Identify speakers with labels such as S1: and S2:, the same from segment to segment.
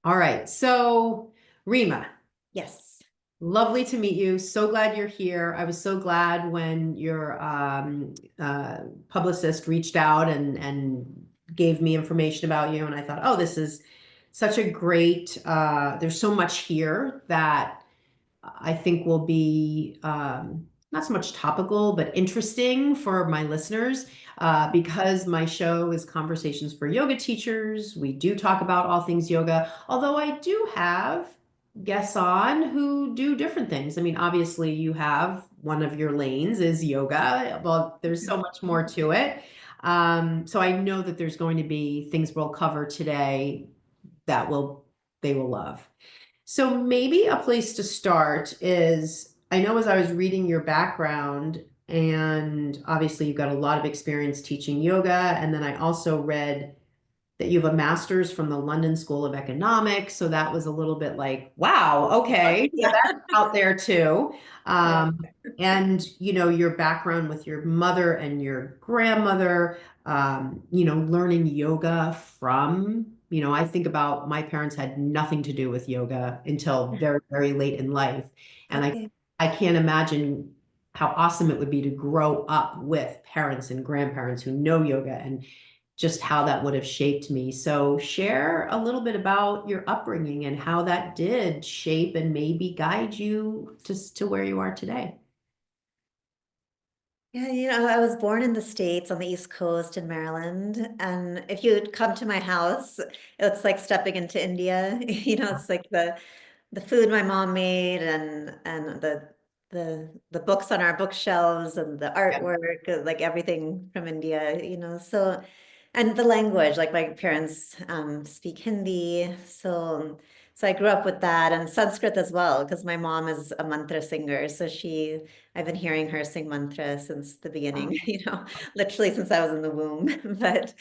S1: All right. So, Reema,
S2: Yes.
S1: lovely to meet you. So glad you're here. I was so glad when your publicist reached out and gave me information about you. And I thought, oh, this is such a great, there's so much here that I think will be not so much topical, but interesting for my listeners because my show is Conversations for Yoga Teachers. We do talk about all things yoga, although I do have guests on who do different things. I mean, obviously, you have one of your lanes is yoga. Well, there's so much more to it. So I know that there's going to be things we'll cover today that will they will love. So maybe a place to start is I know as I was reading your background, and obviously you've got a lot of experience teaching yoga, and then I also read that you have a master's from the London School of Economics. So that was a little bit like, wow, okay, so
S2: Yeah.
S1: that's out there too.
S2: Yeah.
S1: Um, and your background with your mother and your grandmother, learning yoga from, I think about my parents had nothing to do with yoga until very, very late in life. And
S2: Okay.
S1: I can't imagine how awesome it would be to grow up with parents and grandparents who know yoga and just how that would have shaped me. So share a little bit about your upbringing and how that did shape and maybe guide you to where you are today.
S2: Yeah, I was born in the States on the East Coast in Maryland. And if you'd come to my house, it's like stepping into India. It's like the food my mom made and the books on our bookshelves and the
S1: Yeah.
S2: artwork, like everything from India, So and the language, like my parents speak Hindi, so I grew up with that and Sanskrit as well, because my mom is a mantra singer. So I've been hearing her sing mantra since the beginning, literally since I was in the womb. But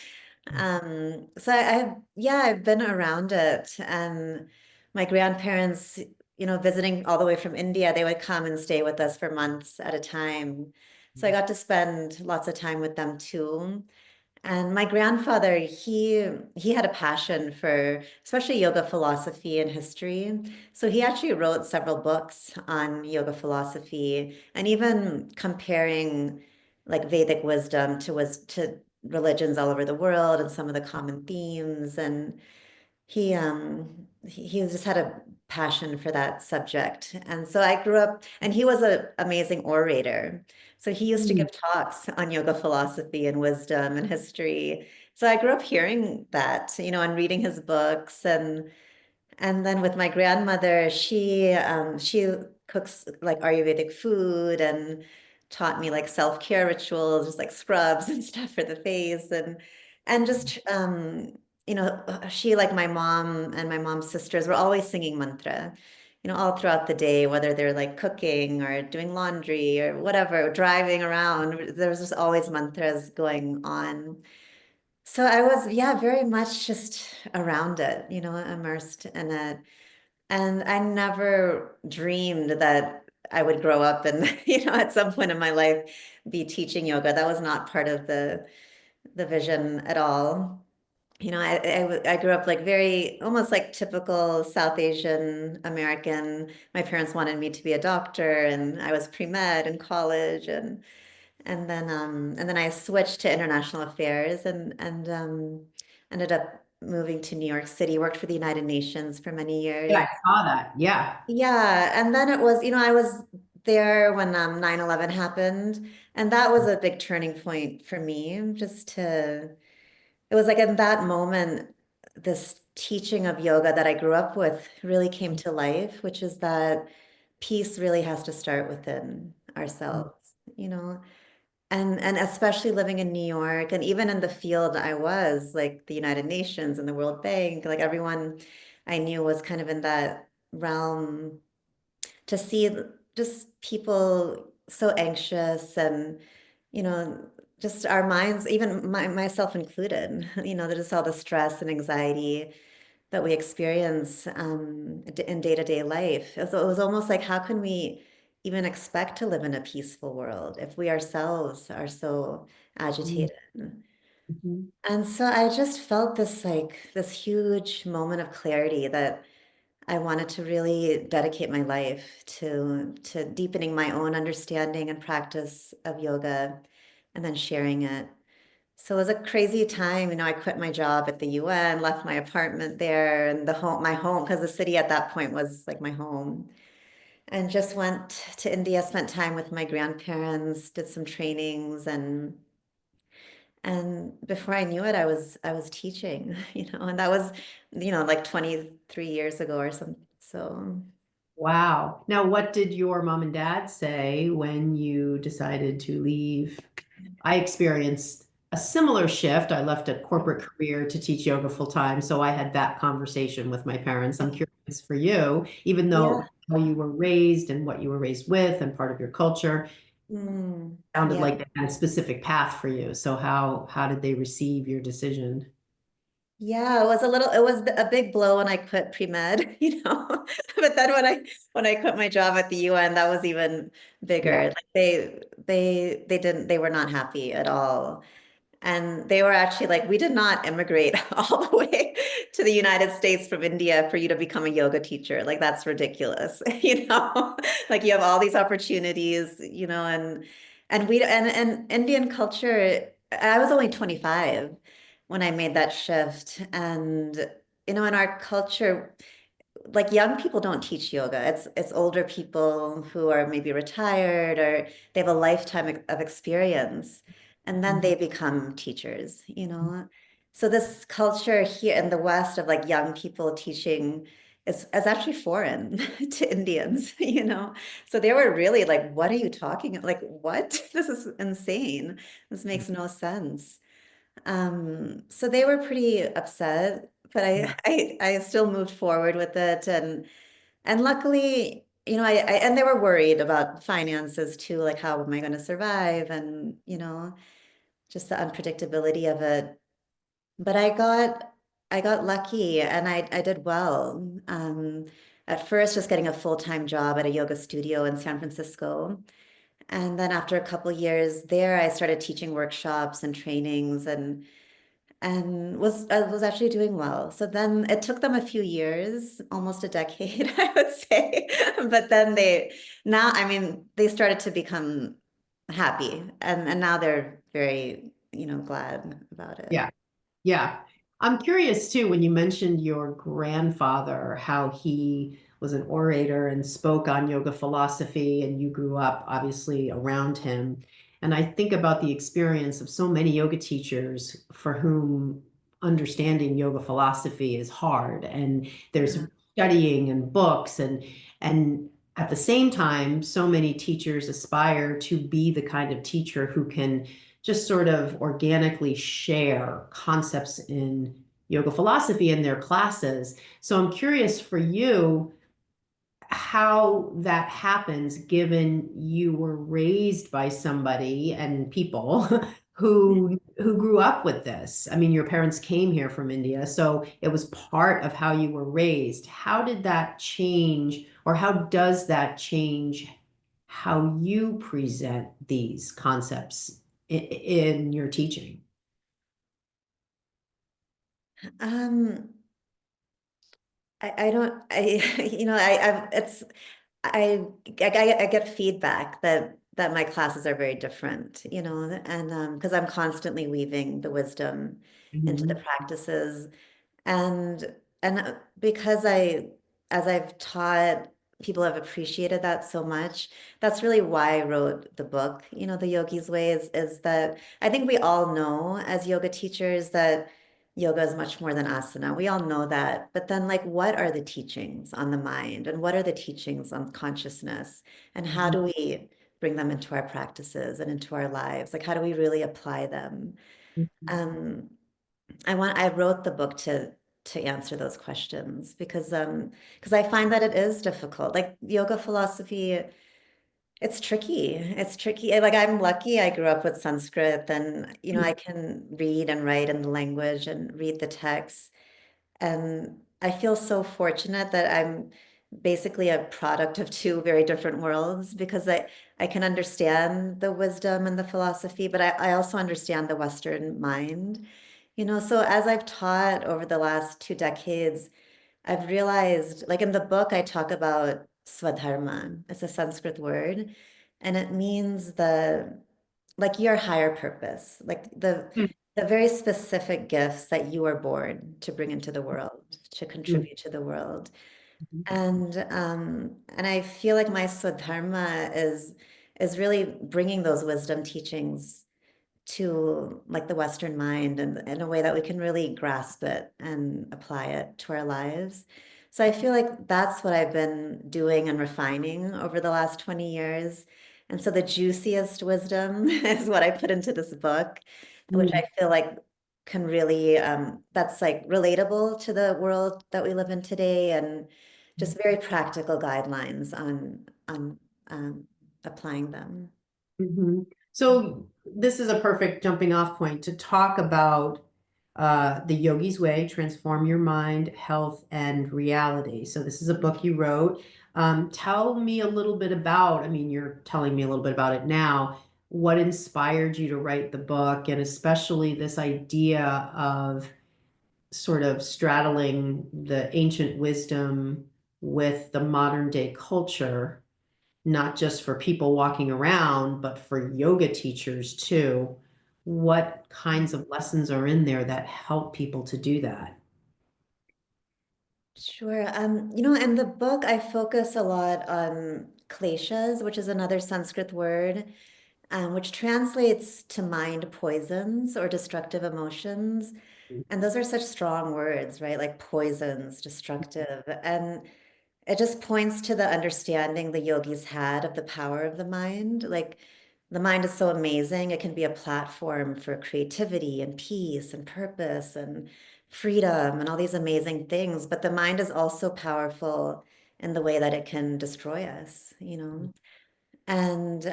S2: so yeah, I've been around it. And my grandparents, visiting all the way from India, they would come and stay with us for months at a time. So I got to spend lots of time with them too. And my grandfather, he had a passion for especially yoga philosophy and history. So he actually wrote several books on yoga philosophy and even comparing like Vedic wisdom to religions all over the world and some of the common themes. And he just had a passion for that subject. And so I grew up, and he was an amazing orator. So he used to
S1: Mm.
S2: give talks on yoga philosophy and wisdom and history. So I grew up hearing that, and reading his books. And then with my grandmother, she cooks like Ayurvedic food and taught me like self-care rituals, just like scrubs and stuff for the face and just she, like my mom and my mom's sisters, were always singing mantra, all throughout the day, whether they're like cooking or doing laundry or whatever, driving around. There was just always mantras going on. So I was, yeah, very much just around it, immersed in it. And I never dreamed that I would grow up and, at some point in my life be teaching yoga. That was not part of the vision at all. I grew up like very, almost like typical South Asian American. My parents wanted me to be a doctor, and I was pre-med in college, and then I switched to international affairs and ended up moving to New York City, worked for the United Nations for many
S1: Yeah,
S2: years.
S1: I saw that. Yeah.
S2: Yeah, and then it was, I was there when 9/11 happened, and that was a big turning point for me, it was like in that moment, this teaching of yoga that I grew up with really came to life, which is that peace really has to start within ourselves, and especially living in New York and even in the field I was, like the United Nations and the World Bank, like everyone I knew was kind of in that realm, to see just people so anxious and, you know, just our minds, even myself included, there's all the stress and anxiety that we experience in day-to-day life. It was almost like, how can we even expect to live in a peaceful world if we ourselves are so
S1: Mm.
S2: agitated?
S1: Mhm.
S2: And so I just felt this like this huge moment of clarity that I wanted to really dedicate my life to deepening my own understanding and practice of yoga and then sharing it. So it was a crazy time. I quit my job at the UN, left my apartment there and my home, because the city at that point was like my home, and just went to India, spent time with my grandparents, did some trainings, and before I knew it, I was teaching, and that was, like 23 years ago or something. So
S1: Wow. Now, what did your mom and dad say when you decided to leave? I experienced a similar shift. I left a corporate career to teach yoga full time. So I had that conversation with my parents. I'm curious for you, even though
S2: yeah.
S1: how you were raised and what you were raised with and part of your culture sounded
S2: Yeah.
S1: like they had a specific path for you. So how did they receive your decision?
S2: Yeah, it was a big blow when I quit pre-med, But then when I quit my job at the UN, that was even
S1: Yeah.
S2: bigger. Like they were not happy at all. And they were actually like, we did not immigrate all the way to the United States from India for you to become a yoga teacher. Like that's ridiculous, Like you have all these opportunities, and Indian culture, I was only 25 when I made that shift. And in our culture, like young people don't teach yoga. It's older people who are maybe retired or they have a lifetime of experience, and then they become teachers. So this culture here in the West of like young people teaching is actually foreign to Indians. So they were really like, what are you talking? Like, what? This is insane. This makes no sense. So they were pretty upset, but
S1: Yeah.
S2: I still moved forward with it, and luckily, and they were worried about finances too, like how am I going to survive, and just the unpredictability of it. But I got lucky, and I did well. At first, just getting a full-time job at a yoga studio in San Francisco. And then after a couple years there, I started teaching workshops and trainings and was actually doing well. So then it took them a few years, almost a decade, I would say. But then I mean, they started to become happy, and now they're very, glad about it.
S1: Yeah. Yeah. I'm curious too, when you mentioned your grandfather, how he was an orator and spoke on yoga philosophy, and you grew up obviously around him. And I think about the experience of so many yoga teachers for whom understanding yoga philosophy is hard. And there's
S2: Yeah.
S1: studying and books and at the same time, so many teachers aspire to be the kind of teacher who can just sort of organically share concepts in yoga philosophy in their classes. So I'm curious for you how that happens, given you were raised by somebody and people who grew up with this. I mean, your parents came here from India, so it was part of how you were raised. How did that change, or how does that change how you present these concepts in your teaching?
S2: Um, I don't, I get feedback that my classes are very different, and because I'm constantly weaving the wisdom into the
S1: Mhm.
S2: practices. And because as I've taught, people have appreciated that so much. That's really why I wrote the book, The Yogi's Way, is that I think we all know as yoga teachers that yoga is much more than asana. We all know that. But then, like, what are the teachings on the mind, and what are the teachings on consciousness? And how
S1: Mhm.
S2: do we bring them into our practices and into our lives? Like, how do we really apply them?
S1: Mhm.
S2: Um, I wrote the book to answer those questions because I find that it is difficult. Like yoga philosophy, it's tricky. It's tricky. Like I'm lucky I grew up with Sanskrit, and I can read and write in the language and read the text. And I feel so fortunate that basically a product of two very different worlds because I can understand the wisdom and the philosophy, but I also understand the Western mind. So as I've taught over the last 2 decades, I've realized, like in the book, I talk about Swadharma. It's a Sanskrit word, and it means like your higher purpose, like the very specific gifts that you are born to bring into the world, to contribute to the world. And I feel like my Swadharma is really bringing those wisdom teachings to like the Western mind and in a way that we can really grasp it and apply it to our lives. So I feel like that's what I've been doing and refining over the last 20 years. And so the juiciest wisdom is what I put into this book, which I feel like can really, that's like relatable to the world that we live in today, and just very practical guidelines on applying them.
S1: Mhm. So this is a perfect jumping off point to talk about the Yogi's Way, Transform Your Mind, Health, and Reality. So this is a book you wrote. Tell me a little bit about, I mean, you're telling me a little bit about it now. What inspired you to write the book, and especially this idea of sort of straddling the ancient wisdom with the modern day culture, not just for people walking around, but for yoga teachers too. What kinds of lessons are in there that help people to do that?
S2: Sure. In the book, I focus a lot on kleshas, which is another Sanskrit word, which translates to mind poisons or destructive emotions. And those are such strong words, right? Like poisons, destructive. And it just points to the understanding the yogis had of the power of the mind. Like the mind is so amazing. It can be a platform for creativity and peace and purpose and freedom and all these amazing things. But the mind is also powerful in the way that it can destroy us. And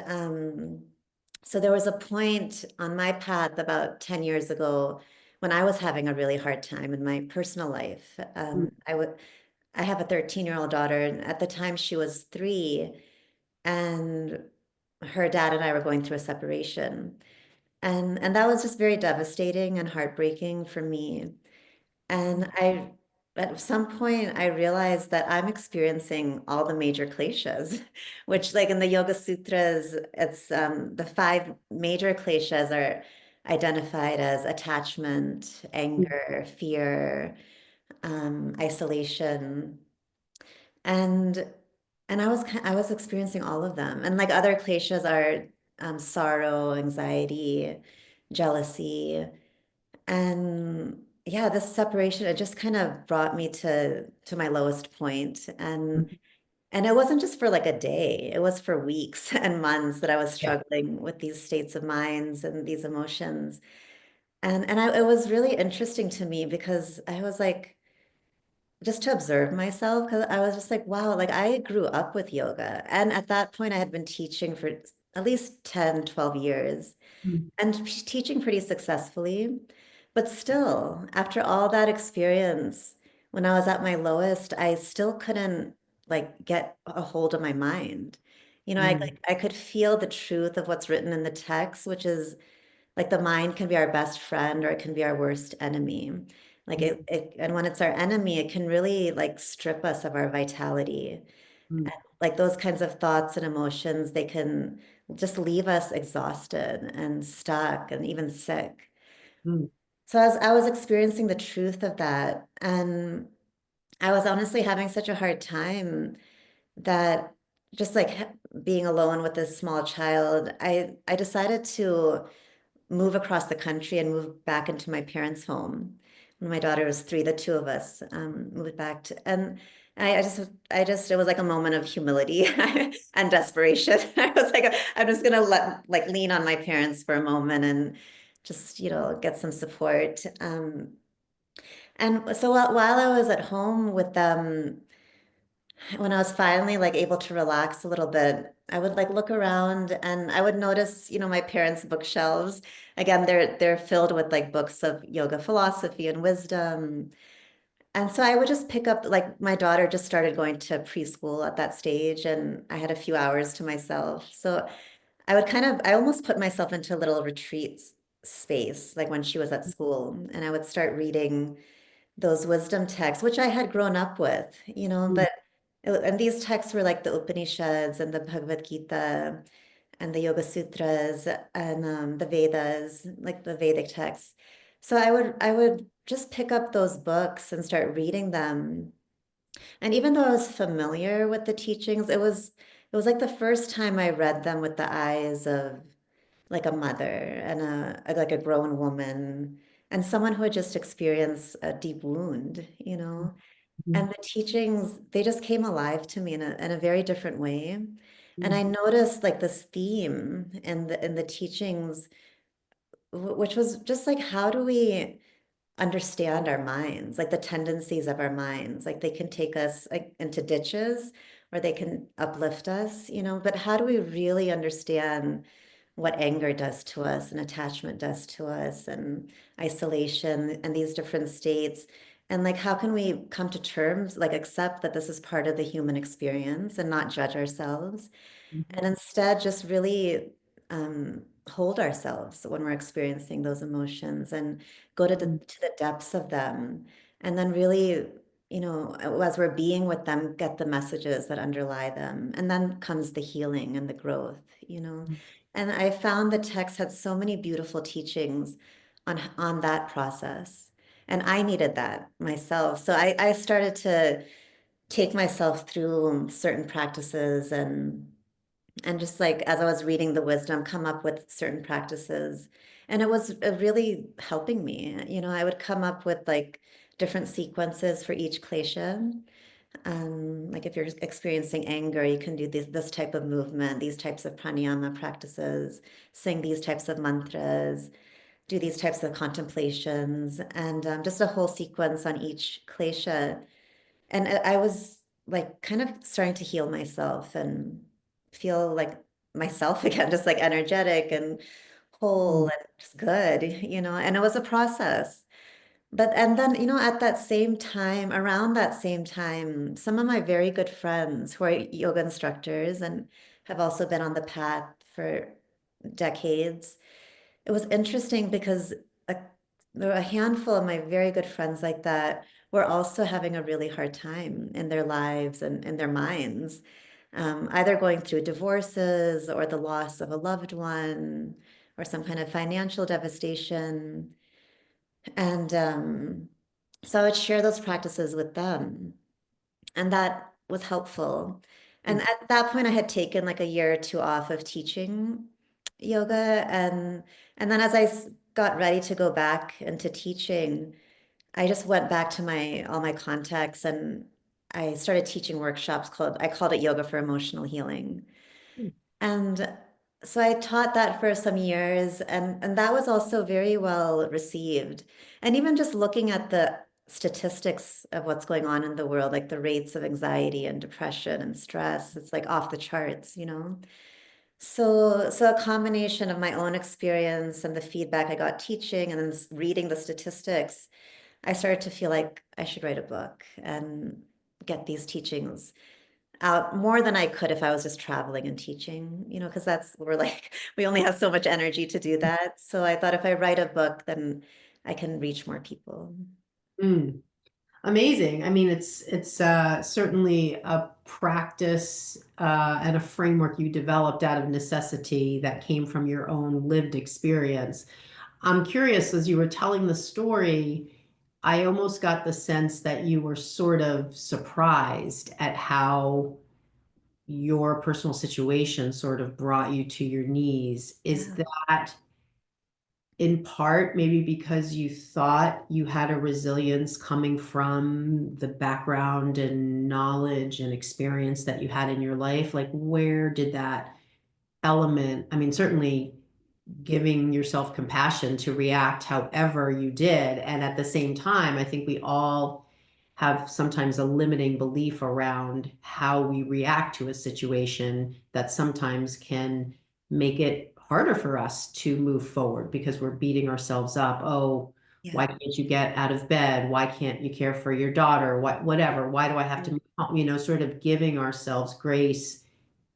S2: so there was a point on my path about 10 years ago when I was having a really hard time in my personal life. I have a 13-year-old daughter, and at the time she was 3, and her dad and I were going through a separation. And that was just very devastating and heartbreaking for me. And at some point, I realized that I'm experiencing all the major kleshas, which, like in the Yoga Sutras, it's the 5 major kleshas are identified as attachment, anger, fear, isolation, and I was experiencing all of them. And like other kleshas are sorrow, anxiety, jealousy. And yeah, this separation, it just kind of brought me to my lowest point. And it wasn't just for like a day, it was for weeks and months that I was
S1: Yeah.
S2: struggling with these states of minds and these emotions. It was really interesting to me because I was like, just to observe myself, because I was just like, wow, like I grew up with yoga. And at that point, I had been teaching for at least 10, 12 years and teaching pretty successfully. But still, after all that experience, when I was at my lowest, I still couldn't like get a hold of my mind. I could feel the truth of what's written in the text, which is like the mind can be our best friend or it can be our worst enemy. Like and when it's our enemy, it can really like strip us of our vitality. Like those kinds of thoughts and emotions, they can just leave us exhausted and stuck and even sick. So I was experiencing the truth of that, and I was honestly having such a hard time that just like being alone with this small child, I decided to move across the country and move back into my parents' home. When my daughter was 3, the two of us moved back to, and it was like a moment of humility and desperation. I was like, I'm just gonna like lean on my parents for a moment and just, get some support. And so while I was at home with them, when I was finally like able to relax a little bit, I would like look around and I would notice, my parents' bookshelves. Again, they're filled with like books of yoga philosophy and wisdom. And so I would just pick up, like my daughter just started going to preschool at that stage, and I had a few hours to myself. So I would I almost put myself into a little retreat space, like when she was at school, and I would start reading those wisdom texts, which I had grown up with,
S1: Mm,
S2: but and these texts were like the Upanishads and the Bhagavad Gita and the Yoga Sutras and the Vedas, like the Vedic texts. So I would just pick up those books and start reading them. And even though I was familiar with the teachings, it was like the first time I read them with the eyes of like a mother and like a grown woman and someone who had just experienced a deep wound.
S1: mm,
S2: And the teachings, they just came alive to me in a very different way. And
S1: mm,
S2: I noticed like this theme in the teachings, which was just like, how do we understand our minds, like the tendencies of our minds? Like they can take us like into ditches or they can uplift us, but how do we really understand what anger does to us and attachment does to us and isolation and these different states? And like, how can we come to terms, like accept that this is part of the human experience and not judge ourselves?
S1: mm,
S2: And instead just really hold ourselves when we're experiencing those emotions and go to the
S1: mm,
S2: to the depths of them, and then really, as we're being with them, get the messages that underlie them, and then comes the healing and the growth.
S1: mm,
S2: And I found the text had so many beautiful teachings on that process, and I needed that myself, so I started to take myself through certain practices and just like as I was reading the wisdom, come up with certain practices. And it was really helping me. I would come up with like different sequences for each klesha. Like if you're experiencing anger, you can do this type of movement, these types of pranayama practices, sing these types of mantras, do these types of contemplations, and just a whole sequence on each klesha. And I was like kind of starting to heal myself and feel like myself again, just like energetic and whole
S1: mm,
S2: and just good. And it was a process. And then, at that same time, around that same time, some of my very good friends who are yoga instructors and have also been on the path for decades, it was interesting because a, there were a handful of my very good friends like that were also having a really hard time in their lives and in their minds, either going through divorces or the loss of a loved one or some kind of financial devastation. And so I would share those practices with them, and that was helpful. And
S1: mm,
S2: at that point, I had taken like a year or two off of teaching yoga, and then as got ready to go back into teaching, I just went back to my all my contacts and I started teaching workshops I called it Yoga for Emotional Healing.
S1: mm,
S2: And so I taught that for some years, and that was also very well received. And even just looking at the statistics of what's going on in the world, like the rates of anxiety and depression and stress, it's like off the charts. So a combination of my own experience and the feedback I got teaching and then reading the statistics, I started to feel like I should write a book and get these teachings out more than I could if I was just traveling and teaching, because we're like, we only have so much energy to do that. So I thought if I write a book, then I can reach more people.
S1: mm. Amazing. I mean, it's certainly a practice and a framework you developed out of necessity that came from your own lived experience. I'm curious, as you were telling the story, I almost got the sense that you were sort of surprised at how your personal situation sort of brought you to your knees. Is
S2: Yeah.
S1: that in part maybe because you thought you had a resilience coming from the background and knowledge and experience that you had in your life? Like, where did that element, I mean, certainly giving yourself compassion to react however you did. And at the same time, I think we all have sometimes a limiting belief around how we react to a situation that sometimes can make it harder for us to move forward because we're beating ourselves up. Oh,
S2: Yeah.
S1: Why can't you get out of bed? Why can't you care for your daughter? Whatever. Why do I have to, sort of giving ourselves grace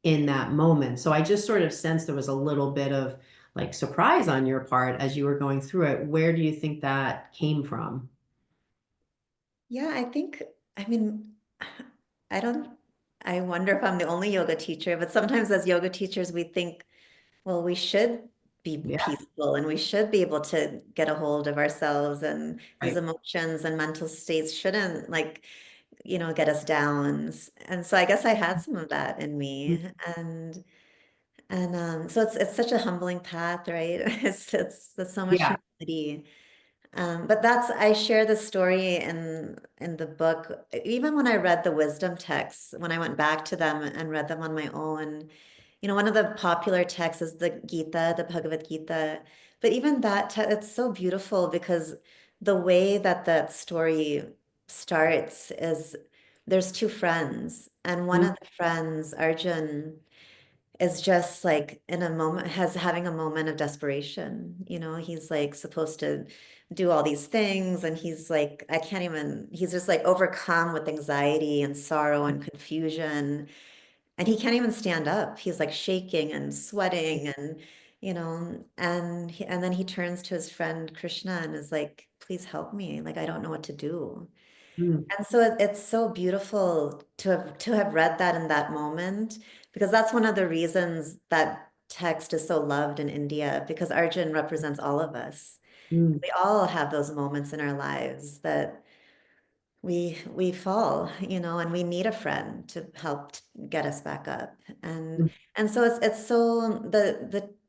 S1: in that moment. So I just sort of sensed there was a little bit of like surprise on your part as you were going through it. Where do you think that came from?
S2: Yeah, I mean, I don't, I wonder if I'm the only yoga teacher, but sometimes as yoga teachers, we think, well, we should be
S1: Yeah,
S2: peaceful and we should be able to get a hold of ourselves, and these
S1: right.
S2: emotions and mental states shouldn't get us down. And so I guess I had some of that in me. And so it's such a humbling path, right? There's so much
S1: Yeah.
S2: humility. But I share the story in the book. Even when I read the wisdom texts, when I went back to them and read them on my own, one of the popular texts is the Gita, the Bhagavad Gita. But even that, it's so beautiful because the way that that story starts is there's two friends, and one
S1: Mhm.
S2: of the friends, Arjun, is just like in a moment, having a moment of desperation. He's like supposed to do all these things, and he's like, I can't even, he's just like overcome with anxiety and sorrow and confusion, and he can't even stand up. He's like shaking and sweating, and then he turns to his friend Krishna and is like, please help me. Like, I don't know what to do.
S1: Mm,
S2: And so it's so beautiful to have read that in that moment, because that's one of the reasons that text is so loved in India, because Arjun represents all of us.
S1: mm,
S2: We all have those moments in our lives that we fall, and we need a friend to help get us back up. And
S1: mm,
S2: and so it's so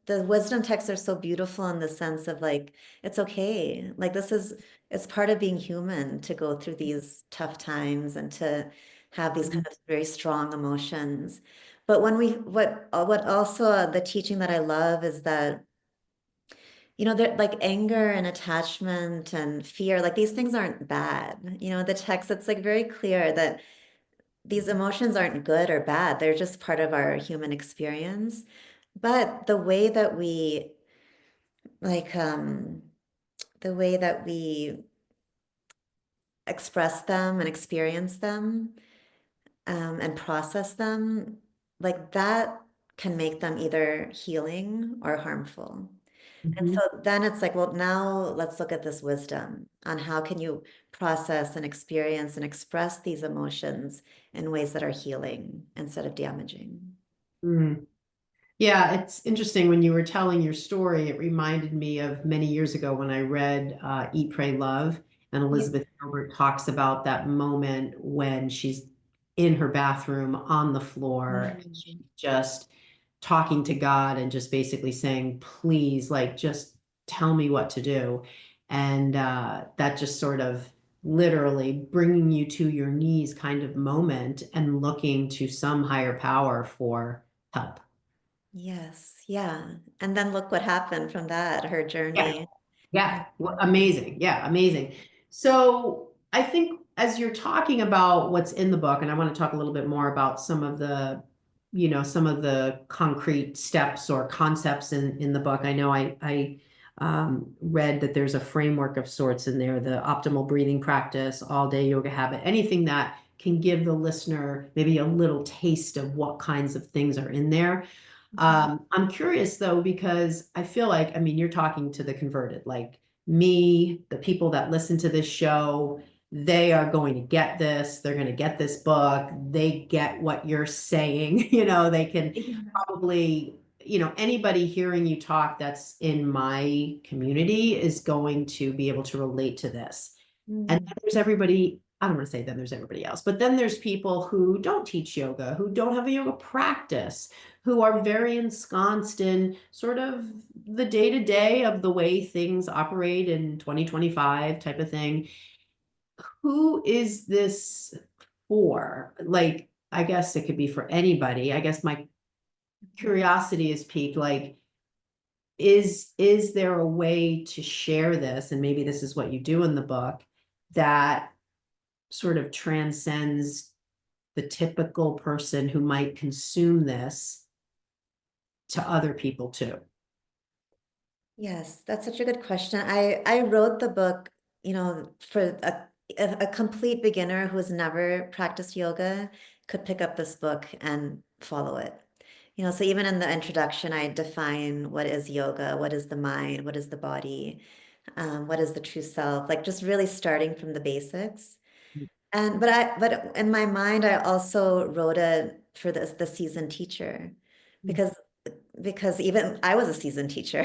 S2: the wisdom texts are so beautiful in the sense of like, it's okay. Like, it's part of being human to go through these tough times and to have these
S1: mm,
S2: kind of very strong emotions. But what also the teaching that I love is that that like anger and attachment and fear, like these things aren't bad. The text, it's like very clear that these emotions aren't good or bad. They're just part of our human experience. But like, the way that we express them and experience them, and process them, like that can make them either healing or harmful. And
S1: mhm,
S2: so then it's like, well, now let's look at this wisdom on how can you process and experience and express these emotions in ways that are healing instead of damaging.
S1: mm. Yeah, it's interesting when you were telling your story. It reminded me of many years ago when I read Eat, Pray, Love, and
S2: Yeah.
S1: Elizabeth Gilbert talks about that moment when she's in her bathroom on the floor, and she's
S2: Mm.
S1: just talking to God and just basically saying, please, like, just tell me what to do. And that just sort of literally bringing you to your knees kind of moment and looking to some higher power for help.
S2: Yes, yeah. And then look what happened from that, her
S1: Yeah.
S2: journey.
S1: Yeah, amazing. Yeah, amazing. So I think as you're talking about what's in the book, and I want to talk a little bit more about some of the concrete steps or concepts in the book. I know I read that there's a framework of sorts in there, the optimal breathing practice, all day yoga habit, anything that can give the listener maybe a little taste of what kinds of things are in there.
S2: Mhm.
S1: I'm curious though, because I feel like, I mean, you're talking to the converted, like me, the people that listen to this show, they are going to get this, they're going to get this book, they get what you're saying, they can
S2: Yeah.
S1: probably, anybody hearing you talk that's in my community is going to be able to relate to this. And
S2: Mm.
S1: then there's everybody, I don't want to say then there's everybody else, but then there's people who don't teach yoga, who don't have a yoga practice, who are very ensconced in sort of the day to day of the way things operate in 2025 type of thing. Who is this for? Like, I guess it could be for anybody. I guess my curiosity is piqued, like, is there a way to share this? And maybe this is what you do in the book that sort of transcends the typical person who might consume this to other people too.
S2: Yes, that's such a good question. I wrote the book, for a complete beginner who has never practiced yoga could pick up this book and follow it. So even in the introduction, I define what is yoga, what is the mind, what is the body, what is the true self, like just really starting from the basics. And but in my mind, I also wrote it for the seasoned teacher because even I was a seasoned teacher,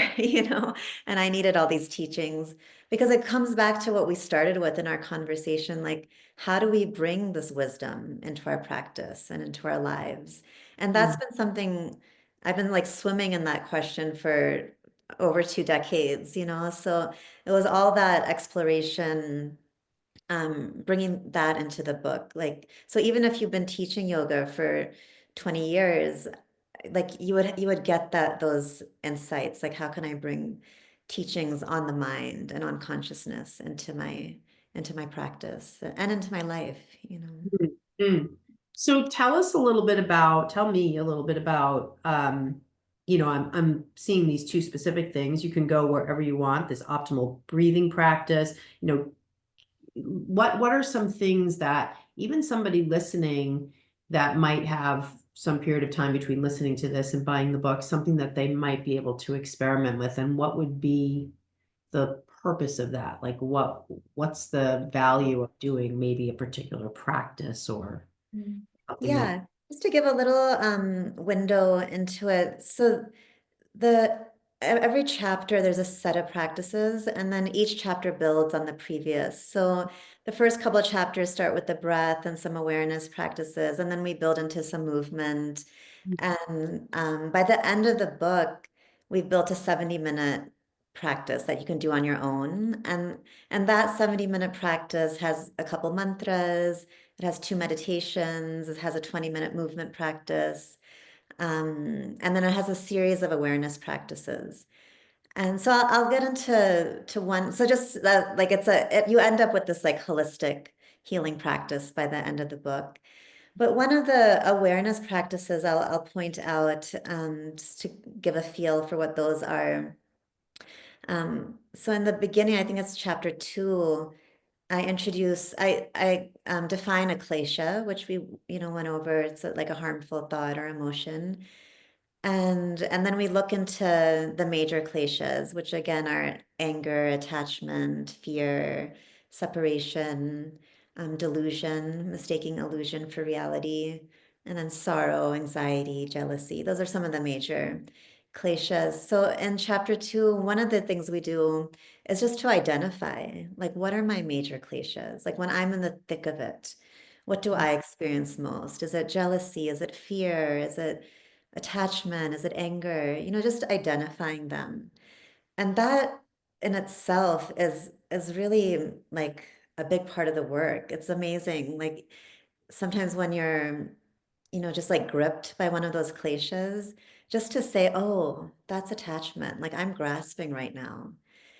S2: and I needed all these teachings because it comes back to what we started with in our conversation, like how do we bring this wisdom into our practice and into our lives? And that's
S1: Mm,
S2: been something I've been like swimming in that question for over 2 decades, so it was all that exploration, bringing that into the book. Like, so even if you've been teaching yoga for 20 years, like you would get those insights, like how can I bring teachings on the mind and on consciousness into my practice and into my life.
S1: mm, mm. So tell me a little bit about, I'm seeing these two specific things. You can go wherever you want, this optimal breathing practice, what are some things that even somebody listening that might have some period of time between listening to this and buying the book, something that they might be able to experiment with, and what would be the purpose of that? Like what's the value of doing maybe a particular practice or
S2: Mm.
S1: something that
S2: Yeah, just to give a little window into it. So the every chapter there's a set of practices, and then each chapter builds on the previous. So the first couple of chapters start with the breath and some awareness practices, and then we build into some movement. And by the end of the book, we've built a 70-minute practice that you can do on your own. And that 70-minute practice has a couple mantras, it has 2 meditations, it has a 20-minute movement practice. And then it has a series of awareness practices. And so I'll get into one. So just like you end up with this like holistic healing practice by the end of the book. But one of the awareness practices I'll point out, just to give a feel for what those are. So in the beginning, I think it's chapter 2. I define a klesha, which we went over. It's like a harmful thought or emotion. And then we look into the major kleshas, which again are anger, attachment, fear, separation, delusion, mistaking illusion for reality, and then sorrow, anxiety, jealousy. Those are some of the major kleshas. So in chapter 2, one of the things we do is just to identify, like, what are my major kleshas? Like when I'm in the thick of it, what do I experience most? Is it jealousy? Is it fear? Is it attachment? Is it anger? Just identifying them. And that in itself is really like a big part of the work. It's amazing. Like sometimes when you're, just like gripped by one of those kleshas, just to say, oh, that's attachment. Like I'm grasping right now.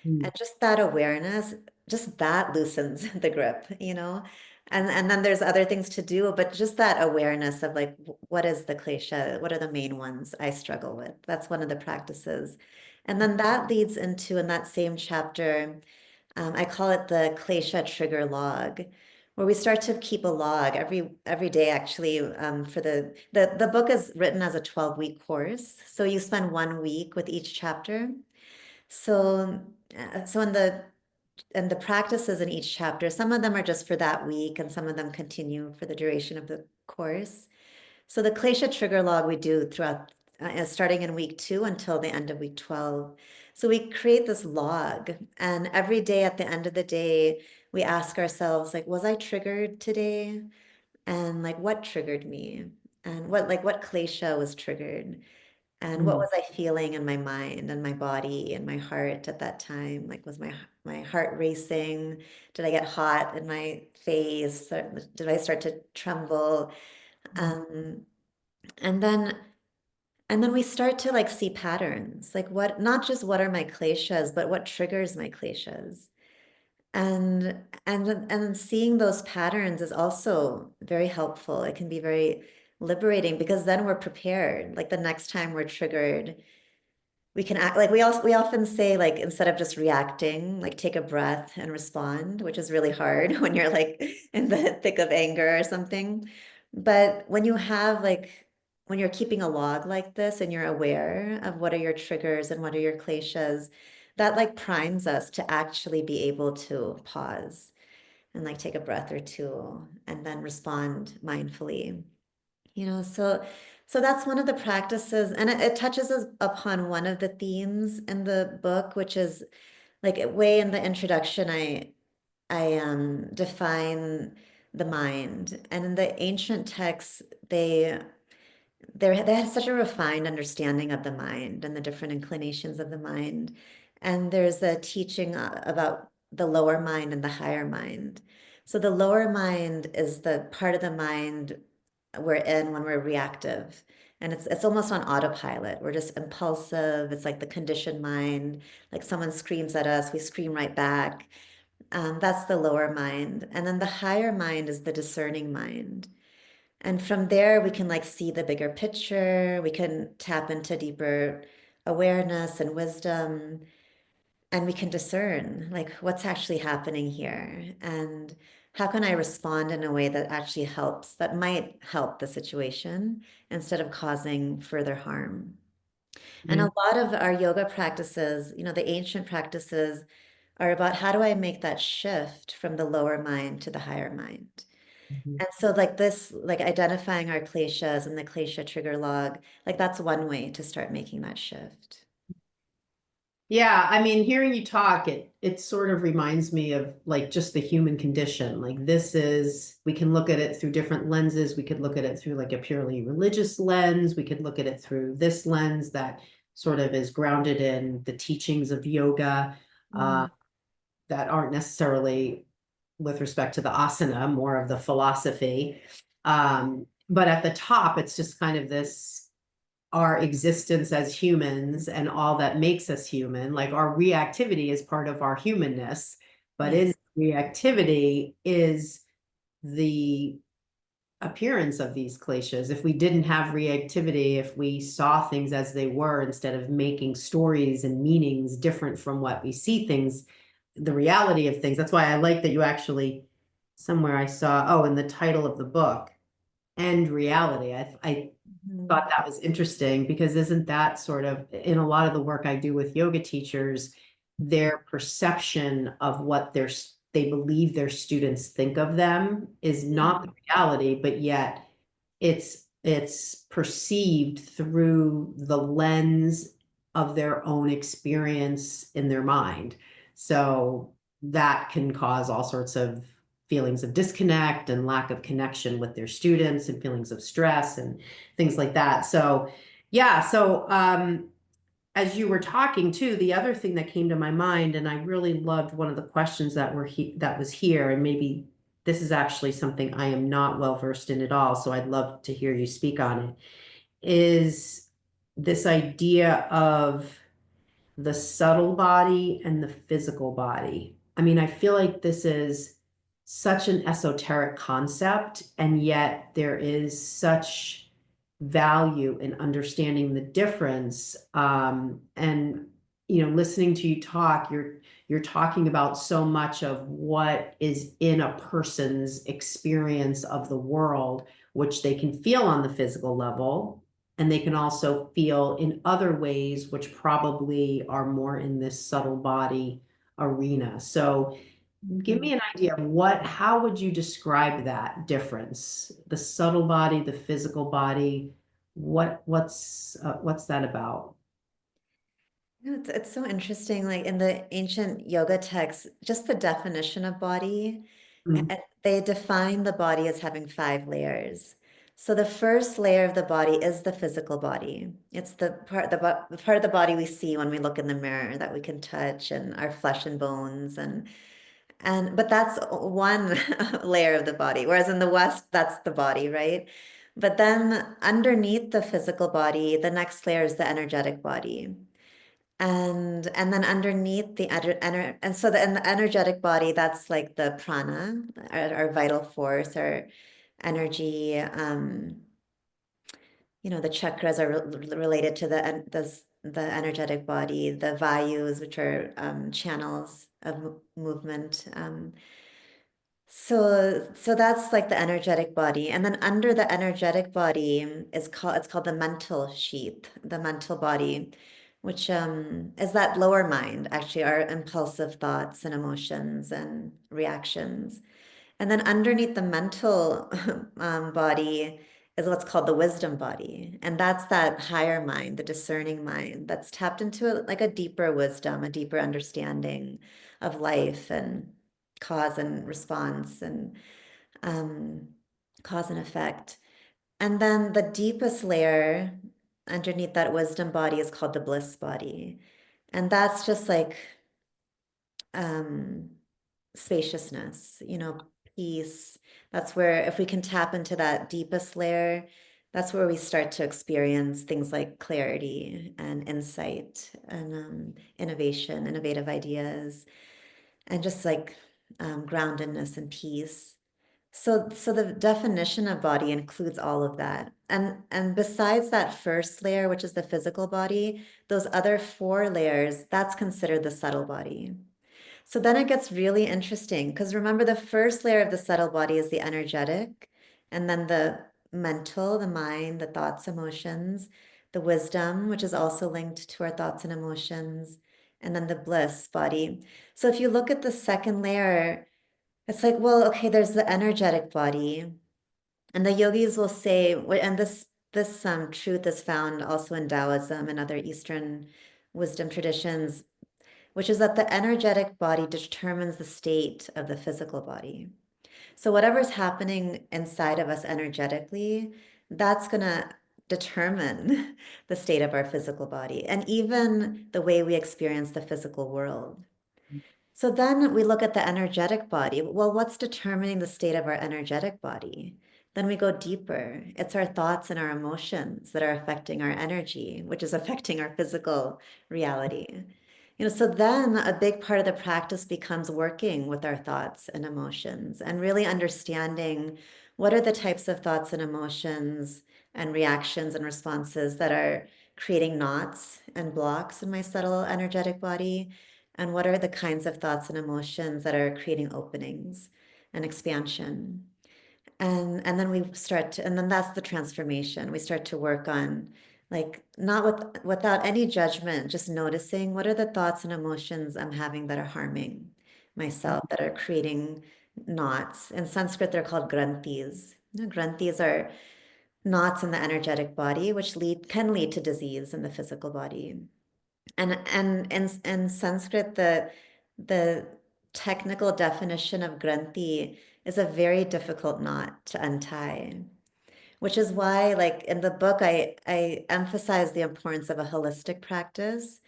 S1: Mm,
S2: And just that awareness, just that loosens the grip. And then there's other things to do, but just that awareness of like, what is the klesha? What are the main ones I struggle with? That's one of the practices. And then that leads into, in that same chapter, I call it the klesha trigger log, where we start to keep a log every day, actually, for the book is written as a 12-week course. So you spend 1 week with each chapter. So, so in the practices in each chapter, some of them are just for that week, and some of them continue for the duration of the course. So the Klesha trigger log we do throughout, starting in week 2 until the end of week 12. So we create this log, and every day at the end of the day, we ask ourselves, like, was I triggered today? And like, what triggered me? And what Klesha was triggered? And what
S1: mm,
S2: was I feeling in my mind and my body and my heart at that time? Like, was my heart racing? Did I get hot in my face? Did I start to tremble?
S1: mm,
S2: Um, and then and then we start to like see patterns, like what, not just what are my kleshas, but what triggers my kleshas. And then seeing those patterns is also very helpful. It can be very liberating because then we're prepared. Like the next time we're triggered, we can act like we often say, like, instead of just reacting, like, take a breath and respond, which is really hard when you're like in the thick of anger or something. But when you have like when you're keeping a log like this and you're aware of what are your triggers and what are your kleshas, that like primes us to actually be able to pause and like take a breath or two and then respond mindfully. So that's one of the practices, and it touches us upon one of the themes in the book, which is like way in the introduction, I define the mind. And in the ancient texts, they had such a refined understanding of the mind and the different inclinations of the mind. And there's a teaching about the lower mind and the higher mind. So the lower mind is the part of the mind we're in when we're reactive. And it's almost on autopilot. We're just impulsive. It's like the conditioned mind. Like someone screams at us, we scream right back. That's the lower mind. And then the higher mind is the discerning mind. And from there, we can like see the bigger picture. We can tap into deeper awareness and wisdom, and we can discern like what's actually happening here and how can I respond in a way that actually helps, that might help the situation instead of causing further harm. And a lot of our yoga practices, the ancient practices are about how do I make that shift from the lower mind to the higher mind.
S1: Mhm.
S2: And so like this, like identifying our kleshas and the klesha trigger log, like that's one way to start making that shift.
S1: Yeah, I mean, hearing you talk, it sort of reminds me of like just the human condition. Like this is, we can look at it through different lenses. We could look at it through like a purely religious lens. We could look at it through this lens that sort of is grounded in the teachings of yoga, uh,
S2: Mm,
S1: that aren't necessarily with respect to the asana, more of the philosophy. But at the top, it's just kind of this our existence as humans and all that makes us human. Like our reactivity is part of our humanness, but in
S2: yes.
S1: reactivity is the appearance of these kleshas. If we didn't have reactivity, if we saw things as they were instead of making stories and meanings different from what we see things, the reality of things. That's why I like that you actually, somewhere I saw, oh, in the title of the book, End Reality. I
S2: Mhm.
S1: thought that was interesting because isn't that sort of in a lot of the work I do with yoga teachers, their perception of what they believe their students think of them is not the reality, but yet it's perceived through the lens of their own experience in their mind. So that can cause all sorts of feelings of disconnect and lack of connection with their students and feelings of stress and things like that. So yeah, so as you were talking too, the other thing that came to my mind, and I really loved one of the questions that was here, and maybe this is actually something I am not well versed in at all, so I'd love to hear you speak on it, is this idea of the subtle body and the physical body. I mean, I feel like this is such an esoteric concept, and yet there is such value in understanding the difference. And listening to you talk, you're talking about so much of what is in a person's experience of the world, which they can feel on the physical level and they can also feel in other ways, which probably are more in this subtle body arena. So give
S2: Mhm.
S1: me an idea of how would you describe that difference? The subtle body, the physical body, what's that about?
S2: It's so interesting. Like in the ancient yoga texts, just the definition of body,
S1: Mm,
S2: they define the body as having 5 layers. So the first layer of the body is the physical body. It's the part of the body we see when we look in the mirror that we can touch and our flesh and bones and but that's one layer of the body. Whereas in the West, that's the body, right? But then underneath the physical body, the next layer is the energetic body. And then underneath the and so in the energetic body, that's like the prana, our vital force, our energy. The chakras are related to the energetic body, the vayus, which are channels of movement. So that's like the energetic body. And then under the energetic body it's called the mental sheath, the mental body, which is that lower mind, actually, our impulsive thoughts and emotions and reactions. And then underneath the mental body is what's called the wisdom body. And that's that higher mind, the discerning mind that's tapped into like a deeper wisdom, a deeper understanding of life and cause and response and um, cause and effect. And then the deepest layer underneath that wisdom body is called the bliss body. And that's just like um, spaciousness, peace. That's where, if we can tap into that deepest layer, that's where we start to experience things like clarity and insight and innovation, innovative ideas, and just like groundedness and peace. So the definition of body includes all of that. And besides that first layer, which is the physical body, those other four layers, that's considered the subtle body. So then it gets really interesting because remember, the first layer of the subtle body is the energetic, and then the mental, the mind, the thoughts, emotions, the wisdom, which is also linked to our thoughts and emotions, and then the bliss body. So if you look at the second layer, it's like, well, okay, there's the energetic body, and the yogis will say, and this truth is found also in Taoism and other Eastern wisdom traditions, which is that the energetic body determines the state of the physical body. So whatever's happening inside of us energetically, that's going to determine the state of our physical body and even the way we experience the physical world. So then we look at the energetic body. Well, what's determining the state of our energetic body? Then we go deeper. It's our thoughts and our emotions that are affecting our energy, which is affecting our physical reality. So then a big part of the practice becomes working with our thoughts and emotions and really understanding what are the types of thoughts and emotions and reactions and responses that are creating knots and blocks in my subtle energetic body, and what are the kinds of thoughts and emotions that are creating openings and expansion. And then and then that's the transformation. We start to work on, like, not without any judgment, just noticing what are the thoughts and emotions I'm having that are harming myself, that are creating knots. In Sanskrit, they're called granthis. Granthis are knots in the energetic body, which can lead to disease in the physical body. And in Sanskrit, the technical definition of granthi is a very difficult knot to untie, which is why, like in the book, I emphasize the importance of a holistic practice,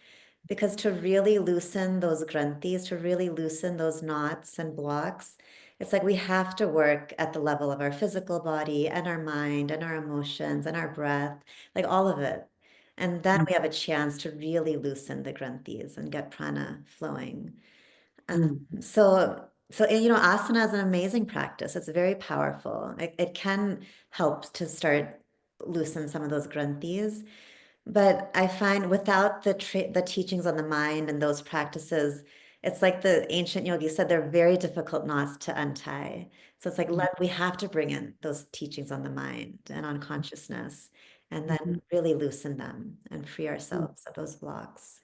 S2: because to really loosen those granthis, to really loosen those knots and blocks, it's like we have to work at the level of our physical body and our mind and our emotions and our breath, like all of it. And then we have a chance to really loosen the granthis and get prana flowing. So asana is an amazing practice. It's very powerful. It can help to start loosen some of those granthis. But I find without the teachings on the mind and those practices, it's like the ancient yogis said, they're very difficult knots to untie. So it's like we have to bring in those teachings on the mind and on consciousness, and then really loosen them and free ourselves of those blocks.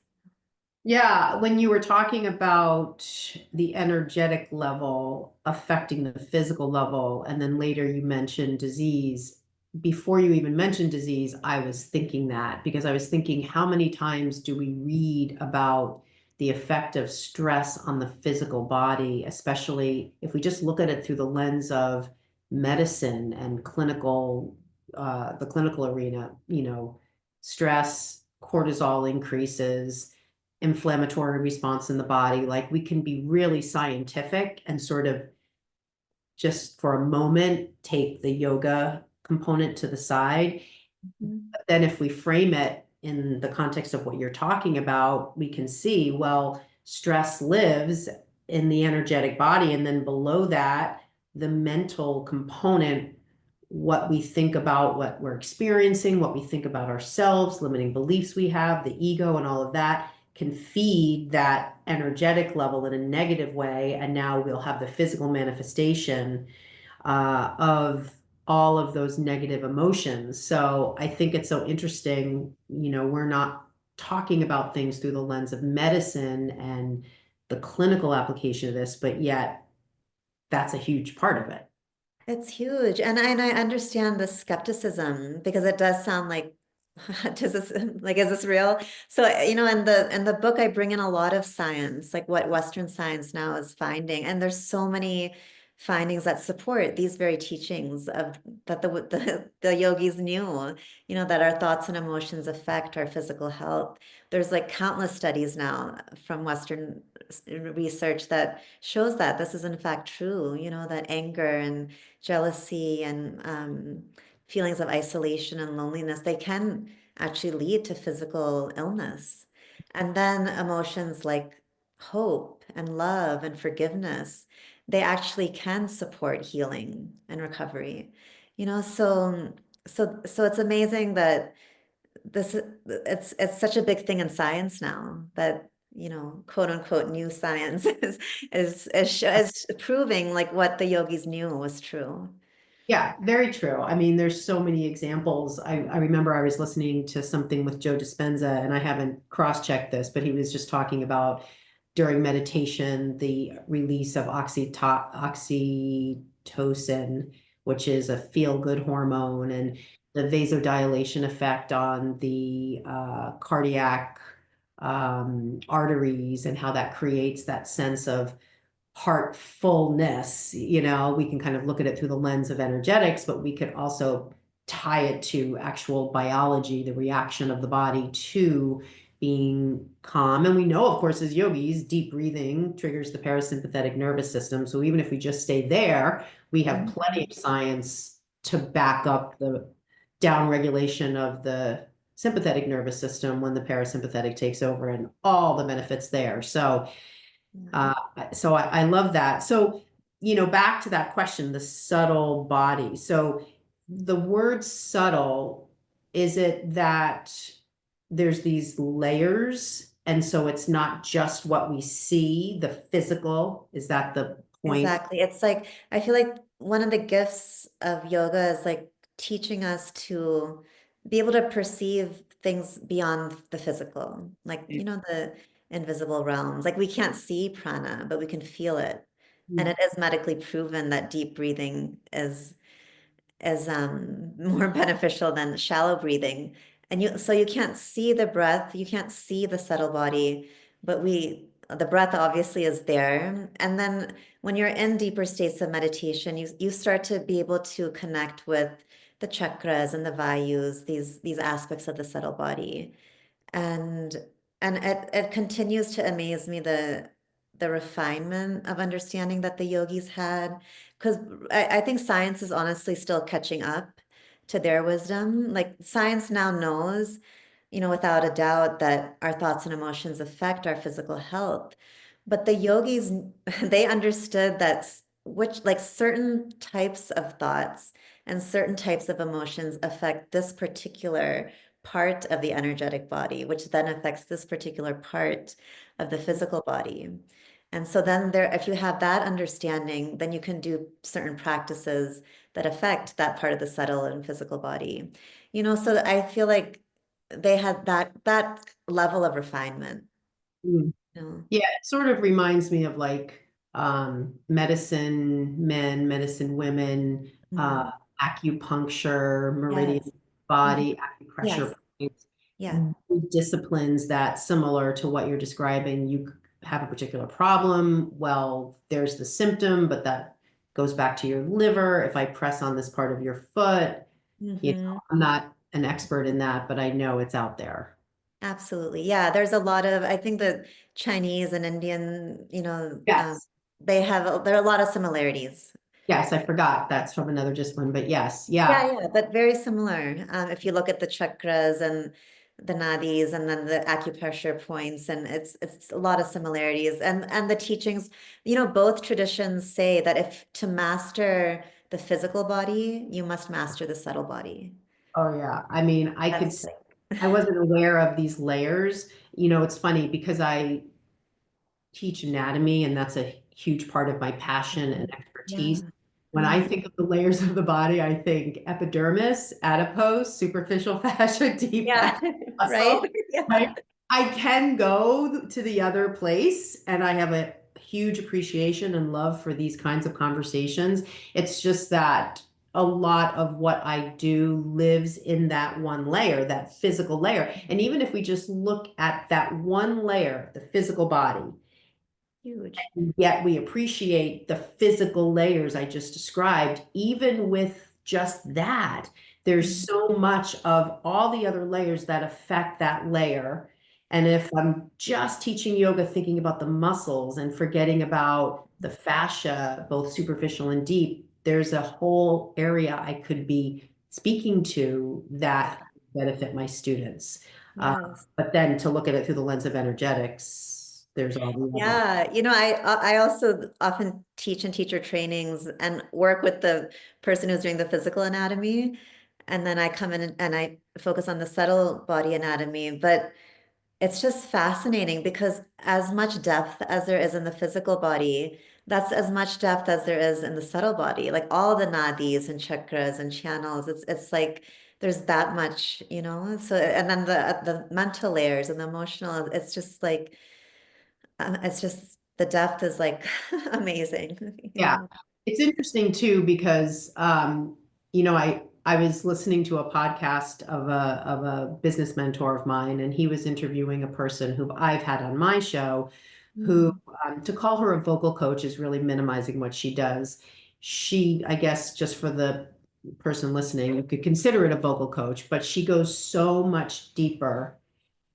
S1: Yeah, when you were talking about the energetic level affecting the physical level, and then later you mentioned disease. Before you even mentioned disease, I was thinking that because I was thinking, how many times do we read about the effect of stress on the physical body, especially if we just look at it through the lens of medicine and the clinical arena, stress, cortisol increases, inflammatory response in the body. Like, we can be really scientific and sort of just for a moment take the yoga component to the side. But then if we frame it in the context of what you're talking about, we can see, well, stress lives in the energetic body, and then below that, the mental component what we think about what we're experiencing, what we think about ourselves, limiting beliefs we have, the ego, and all of that can feed that energetic level in a negative way. And now we'll have the physical manifestation of all of those negative emotions. So I think it's so interesting, we're not talking about things through the lens of medicine and the clinical application of this, but yet that's a huge part of it.
S2: It's huge. And I understand the skepticism because it does sound like, does this like is this real? So, in the book I bring in a lot of science, like what Western science now is finding. And there's so many findings that support these very teachings of that the yogis knew, that our thoughts and emotions affect our physical health. There's like countless studies now from Western research that shows that this is in fact true, that anger and jealousy and feelings of isolation and loneliness, they can actually lead to physical illness. And then emotions like hope and love and forgiveness, they actually can support healing and recovery. So it's amazing that it's such a big thing in science now that quote unquote new science is proving like what the yogis knew was true.
S1: Yeah, very true. I mean, there's so many examples. I remember I was listening to something with Joe Dispenza, and I haven't cross-checked this, but he was just talking about during meditation, the release of oxytocin, which is a feel-good hormone, and the vasodilation effect on the cardiac arteries, and how that creates that sense of heartfulness. We can kind of look at it through the lens of energetics, but we could also tie it to actual biology, the reaction of the body to being calm. And we know, of course, as yogis, deep breathing triggers the parasympathetic nervous system. So even if we just stay there, we have plenty of science to back up the downregulation of the sympathetic nervous system when the parasympathetic takes over, and all the benefits there. Uh, so I love that. So, back to that question, the subtle body. So the word subtle, is it that there's these layers, and so it's not just what we see, the physical? Is that the point?
S2: Exactly. It's like, I feel like one of the gifts of yoga is like teaching us to be able to perceive things beyond the physical, like, the invisible realms. Like we can't see prana, but we can feel it. And it is medically proven that deep breathing is more beneficial than shallow breathing. And you can't see the breath, you can't see the subtle body, but the breath obviously is there. And then when you're in deeper states of meditation, you start to be able to connect with the chakras and the vayus, these aspects of the subtle body. And it continues to amaze me the refinement of understanding that the yogis had, because I think science is honestly still catching up to their wisdom. Like science now knows, without a doubt that our thoughts and emotions affect our physical health. But the yogis, they understood that which like certain types of thoughts and certain types of emotions affect this particular part of the energetic body, which then affects this particular part of the physical body. And so then if you have that understanding, then you can do certain practices that affect that part of the subtle and physical body. So I feel like they had that level of refinement.
S1: Mm.
S2: You know?
S1: Yeah, it sort of reminds me of like medicine men, medicine women,
S2: Mhm.
S1: acupuncture, meridian
S2: Yes. Mhm.
S1: body, acupressure
S2: Yes.
S1: points,
S2: Yeah.
S1: disciplines that similar to what you're describing. You have a particular problem. Well, there's the symptom, but that goes back to your liver. If I press on this part of your foot,
S2: Hmm.
S1: I'm not an expert in that, but I know it's out there.
S2: Absolutely. Yeah. There's a lot of, I think that Chinese and Indian,
S1: Yes.
S2: there are a lot of similarities.
S1: Yes, I forgot that's from another discipline, but yes, yeah.
S2: Yeah, but very similar. If you look at the chakras and the nadis and then the acupressure points, and it's a lot of similarities. And the teachings, both traditions say that if to master the physical body, you must master the subtle body.
S1: Oh yeah. I mean,
S2: That's like,
S1: I wasn't aware of these layers. It's funny because I teach anatomy, and that's a huge part of my passion and expertise.
S2: yeah.
S1: When I think of the layers of the body, I think epidermis, adipose, superficial fascia, deep
S2: Yeah,
S1: fat, muscle.
S2: right? Yeah.
S1: Right? I can go to the other place, and I have a huge appreciation and love for these kinds of conversations. It's just that a lot of what I do lives in that one layer, that physical layer. And even if we just look at that one layer, the physical body,
S2: Huge.
S1: yet we appreciate the physical layers I just described. Even with just that, there's
S2: Mm.
S1: so much of all the other layers that affect that layer. And if I'm just teaching yoga, thinking about the muscles and forgetting about the fascia, both superficial and deep, there's a whole area I could be speaking to that benefit my students.
S2: Yes.
S1: But then to look at it through the lens of energetics, there's all the other.
S2: Yeah, I also often teach in teacher trainings and work with the person who's doing the physical anatomy, and then I come in and I focus on the subtle body anatomy. But it's just fascinating because as much depth as there is in the physical body, that's as much depth as there is in the subtle body. Like all the nadis and chakras and channels, it's like there's that much, So and then the mental layers and the emotional, it's just the depth is like amazing,
S1: Yeah. It's interesting too because I was listening to a podcast of a business mentor of mine, and he was interviewing a person who I've had on my show who
S2: Mm.
S1: to call her a vocal coach is really minimizing what she does. She, I guess, just for the person listening, you could consider it a vocal coach, but she goes so much deeper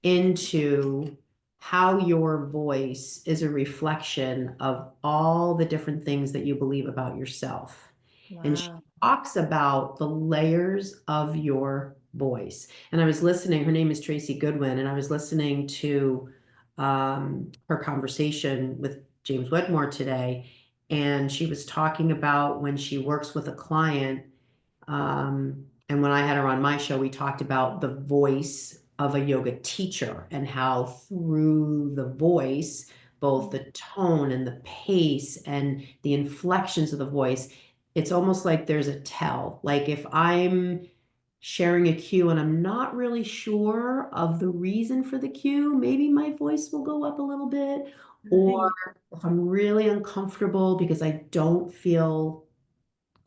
S1: into how your voice is a reflection of all the different things that you believe about yourself. And she
S2: Wow.
S1: talks about the layers of your voice. And I was listening, her name is Tracy Goodwin, and I was listening to her conversation with James Wedmore today. And she was talking about when she works with a client, and when I had her on my show, we talked about the voice of a yoga teacher and how through the voice, both the tone and the pace and the inflections of the voice, it's almost like there's a tell. Like if I'm sharing a cue and I'm not really sure of the reason for the cue, maybe my voice will go up a little bit. Or
S2: Right.
S1: if I'm really uncomfortable because I don't feel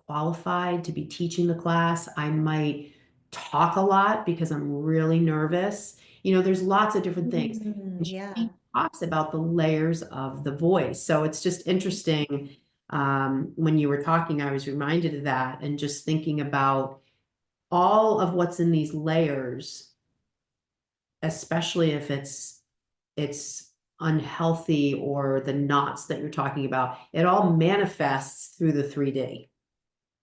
S1: qualified to be teaching the class. I might talk a lot because I'm really nervous. There's lots of different things. And she
S2: Yeah.
S1: talks about the layers of the voice. So it's just interesting. When you were talking, I was reminded of that and just thinking about all of what's in these layers, especially if it's unhealthy or the knots that you're talking about. It all manifests through the 3D.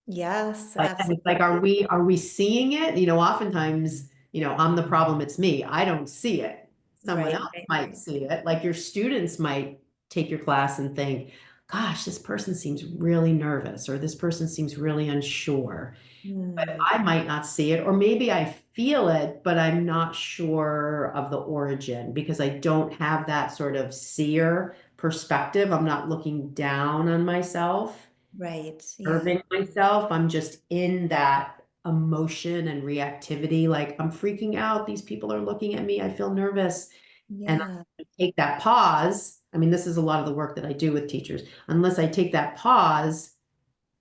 S2: Yes,
S1: And it's like,
S2: absolutely.
S1: are we seeing it? Oftentimes, I'm the problem, it's me. I don't see it. Someone
S2: Right,
S1: else
S2: right,
S1: might
S2: right.
S1: see it. Like your students might take your class and think, gosh, this person seems really nervous, or this person seems really unsure. But
S2: Hmm.
S1: I might not see it, or maybe I feel it, but I'm not sure of the origin because I don't have that sort of seer perspective. I'm not looking down on myself,
S2: Right. Yeah.
S1: observing myself. I'm just in that emotion and reactivity. Like I'm freaking out. These people are looking at me. I feel nervous. And
S2: Yeah.
S1: I take that pause. I mean, this is a lot of the work that I do with teachers. Unless I take that pause,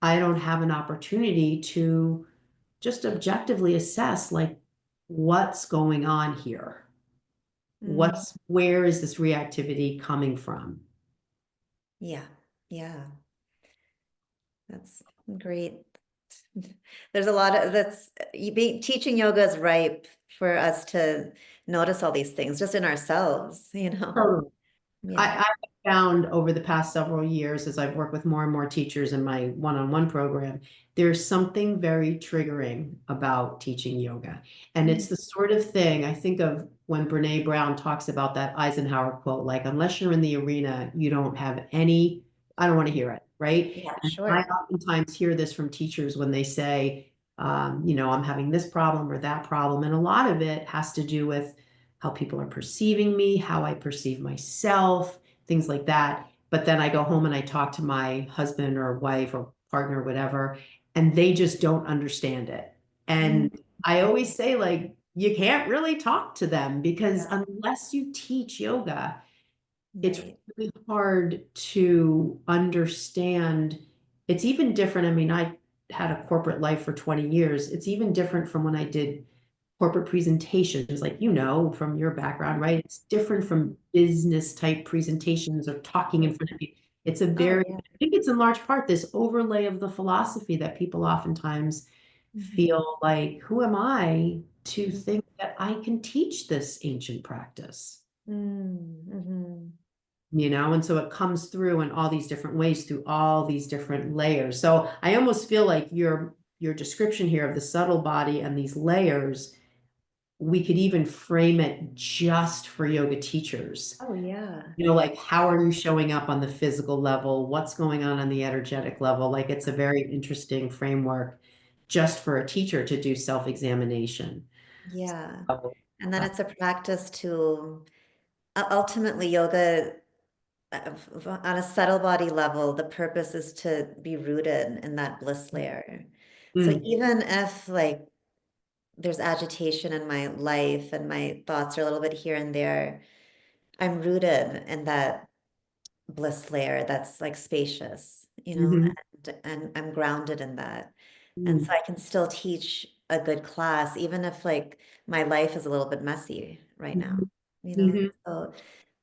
S1: I don't have an opportunity to just objectively assess like what's going on here.
S2: Mm.
S1: Where is this reactivity coming from?
S2: Yeah. Yeah. That's great. There's a lot of teaching yoga is ripe for us to notice all these things just in ourselves.
S1: Totally.
S2: Yeah.
S1: I found over the past several years, as I've worked with more and more teachers in my one-on-one program, there's something very triggering about teaching yoga. And
S2: Mm.
S1: it's the sort of thing I think of when Brene Brown talks about that Eisenhower quote, like, unless you're in the arena, you don't have any, I don't want to hear it, right?
S2: Yeah,
S1: And I
S2: sure.
S1: oftentimes hear this from teachers when they say, I'm having this problem or that problem. And a lot of it has to do with how people are perceiving me, how I perceive myself, things like that. But then I go home and I talk to my husband or wife or partner or whatever, and they just don't understand it.
S2: Mm,
S1: And I always say, like, you can't really talk to them because
S2: yeah,
S1: unless you teach yoga, it's
S2: right.
S1: really hard to understand. It's even different. I mean, I had a corporate life for 20 years. It's even different from when I did corporate presentations, like, from your background, right? It's different from business type presentations or talking in front of people. It's a
S2: Oh,
S1: very,
S2: yeah.
S1: I think it's in large part this overlay of the philosophy that people oftentimes
S2: Mhm.
S1: feel like, who am I to
S2: Mm,
S1: think that I can teach this ancient practice?
S2: mhm.
S1: And so it comes through in all these different ways through all these different layers. So I almost feel like your description here of the subtle body and these layers, we could even frame it just for yoga teachers.
S2: Oh, yeah.
S1: Like, how are you showing up on the physical level? What's going on the energetic level? Like, it's a very interesting framework just for a teacher to do self-examination.
S2: Yeah.
S1: So,
S2: And then it's a practice to ultimately yoga on a subtle body level, the purpose is to be rooted in that bliss layer. So
S1: mm,
S2: even if like there's agitation in my life and my thoughts are a little bit here and there, I'm rooted in that bliss layer that's like spacious,
S1: mhm,
S2: and I'm grounded in that. And so
S1: mm,
S2: I can still teach a good class, even if like my life is a little bit messy right now,
S1: mhm,
S2: you know?
S1: mhm,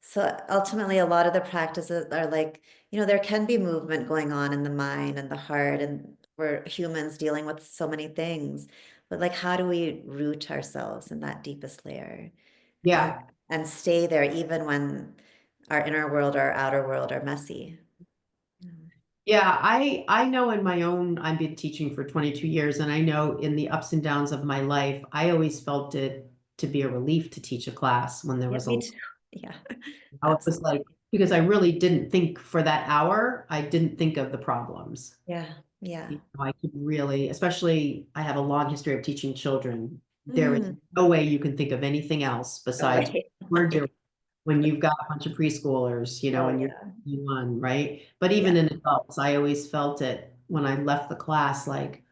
S2: So ultimately a lot of the practices are like, there can be movement going on in the mind and the heart, and we're humans dealing with so many things. But like how do we root ourselves in that deepest layer and
S1: yeah.
S2: and stay there even when our inner world or outer world are messy. Mm.
S1: Yeah, I know in my own, I've been teaching for 22 years, and I know in the ups and downs of my life, I always felt it to be a relief to teach a class when there
S2: Yeah,
S1: was
S2: me too. Yeah,
S1: I was
S2: absolutely.
S1: like, because I really didn't think for that hour, I didn't think of the problems.
S2: Yeah, yeah.
S1: I could really, especially I have a long history of teaching children. There is
S2: Mm.
S1: no way you can think of anything else besides
S2: Right.
S1: what we're doing when you've got a bunch of preschoolers,
S2: Oh
S1: and you're
S2: yeah.
S1: 1, right? But
S2: Yeah.
S1: even in adults, I always felt it when I left the class, like,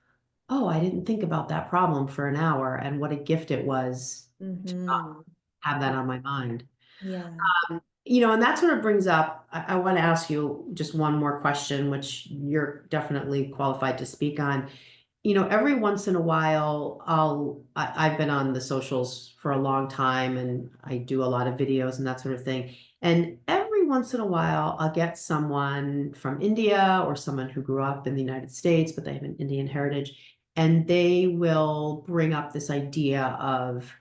S1: oh, I didn't think about that problem for an hour, and what a gift it was to not
S2: Hmm.
S1: have that on my mind.
S2: Yeah.
S1: And that sort of brings up, I want to ask you just one more question, which you're definitely qualified to speak on. Every once in a while, I've been on the socials for a long time and I do a lot of videos and that sort of thing. And every once in a while, I'll get someone from India or someone who grew up in the United States, but they have an Indian heritage, and they will bring up this idea of,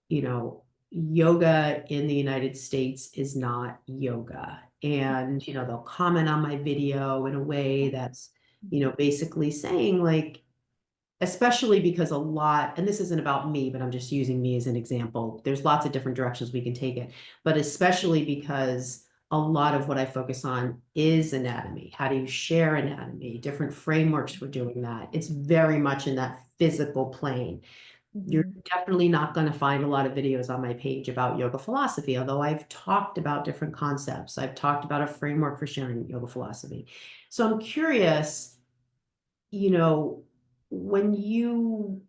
S1: you know, yoga in the United States is not yoga. And, they'll comment on my video in a way that's, basically saying, like, especially because a lot, and this isn't about me, but I'm just using me as an example. There's lots of different directions we can take it, but especially because a lot of what I focus on is anatomy. How do you share anatomy? Different frameworks for doing that. It's very much in that physical plane. You're
S2: Hmm.
S1: definitely not going to find a lot of videos on my page about yoga philosophy, although I've talked about different concepts. I've talked about a framework for sharing yoga philosophy. So I'm curious, you know, when you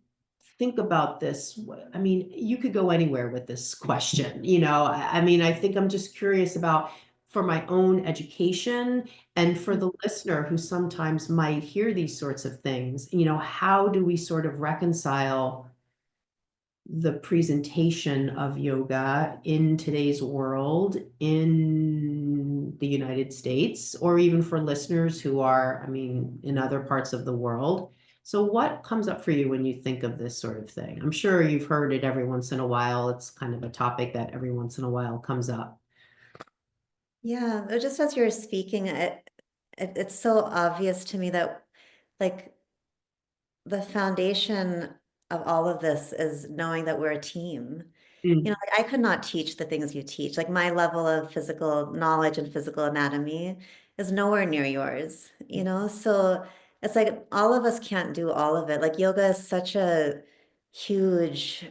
S1: think about this, I mean, you could go anywhere with this question. I mean, I think I'm just curious about for my own education and for the listener who sometimes might hear these sorts of things, how do we sort of reconcile the presentation of yoga in today's world in the United States, or even for listeners who are, I mean, in other parts of the world. So, what comes up for you when you think of this sort of thing? I'm sure you've heard it every once in a while. It's kind of a topic that every once in a while comes up.
S2: Yeah. Just as you're speaking, it's so obvious to me that like the foundation of all of this is knowing that we're a team.
S1: Mm,
S2: Like I could not teach the things you teach. Like my level of physical knowledge and physical anatomy is nowhere near yours, you know? So it's like all of us can't do all of it. Like yoga is such a huge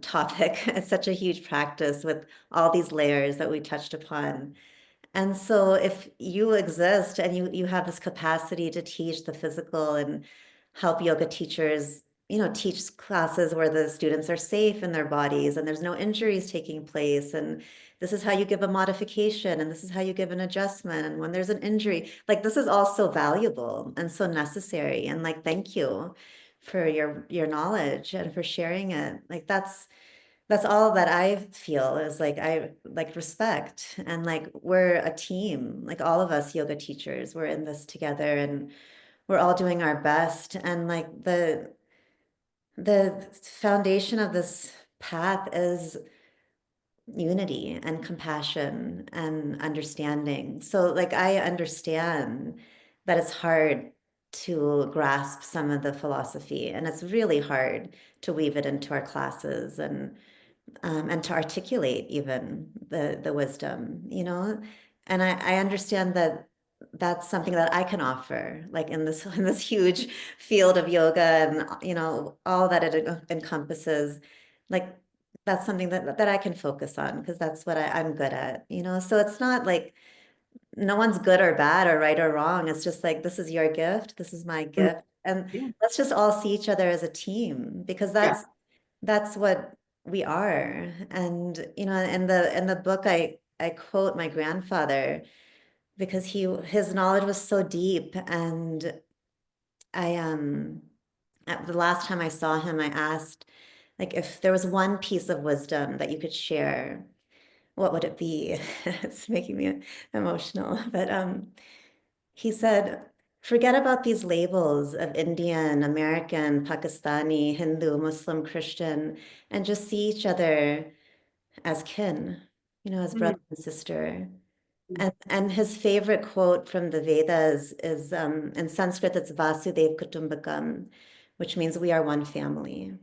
S2: topic. It's such a huge practice with all these layers that we touched upon. And so if you exist and you have this capacity to teach the physical and help yoga teachers, teach classes where the students are safe in their bodies and there's no injuries taking place, and this is how you give a modification and this is how you give an adjustment, and when there's an injury, like this is all so valuable and so necessary, and like thank you for your knowledge and for sharing it. Like that's all that I feel is like I like respect, and like we're a team, like all of us yoga teachers, we're in this together and we're all doing our best. And like the foundation of this path is unity and compassion and understanding. So like I understand that it's hard to grasp some of the philosophy, and it's really hard to weave it into our classes and to articulate even the wisdom, And I understand that that's something that I can offer, like in this in this huge field of yoga and all that it encompasses, like that's something that I can focus on because that's what I'm good at, So it's not like no one's good or bad or right or wrong. It's just like this is your gift, this is my
S1: Mm.
S2: gift, and
S1: Yeah.
S2: let's just all see each other as a team because
S1: Yeah.
S2: that's what we are. And in the book I quote my grandfather because his knowledge was so deep. And I at the last time I saw him, I asked, like, if there was one piece of wisdom that you could share, what would it be? It's making me emotional. But he said, forget about these labels of Indian, American, Pakistani, Hindu, Muslim, Christian, and just see each other as kin, as
S1: Mm.
S2: brother and sister. And his favorite quote from the Vedas is in Sanskrit, it's Vasudev Kutumbakam, which means we are one family.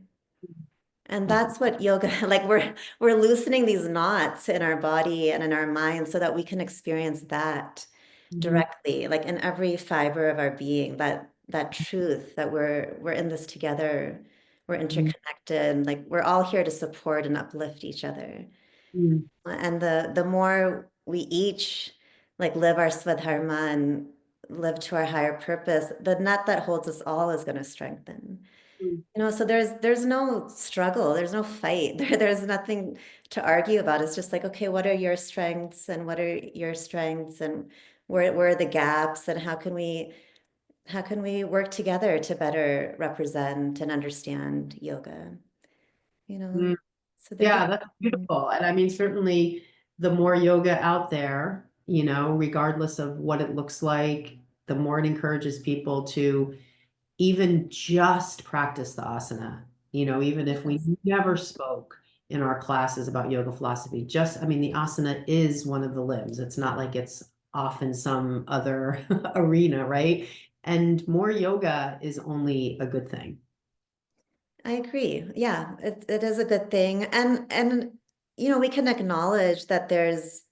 S2: And
S1: Mm.
S2: that's what yoga, like we're loosening these knots in our body and in our mind so that we can experience that
S1: Mhm.
S2: directly, like in every fiber of our being, that truth that we're in this together, we're
S1: Mhm.
S2: interconnected, like we're all here to support and uplift each other.
S1: Mhm.
S2: And the more we each like live our Swadharma and live to our higher purpose, the net that holds us all is going to strengthen.
S1: Mhm.
S2: So there's no struggle, there's no fight, there's nothing to argue about. It's just like, okay, what are your strengths and what are your strengths and where are the gaps and how can we work together to better represent and understand yoga, you know?
S1: Mhm.
S2: So they're
S1: Yeah,
S2: different.
S1: that's beautiful. And I mean, certainly the more yoga out there, regardless of what it looks like, the more it encourages people to even just practice the asana, even if we
S2: Yes.
S1: never spoke in our classes about yoga philosophy, I mean, the asana is one of the limbs. It's not like it's off in some other arena, right? And more yoga is only a good thing.
S2: I agree. Yeah, it is a good thing. And we can acknowledge that there's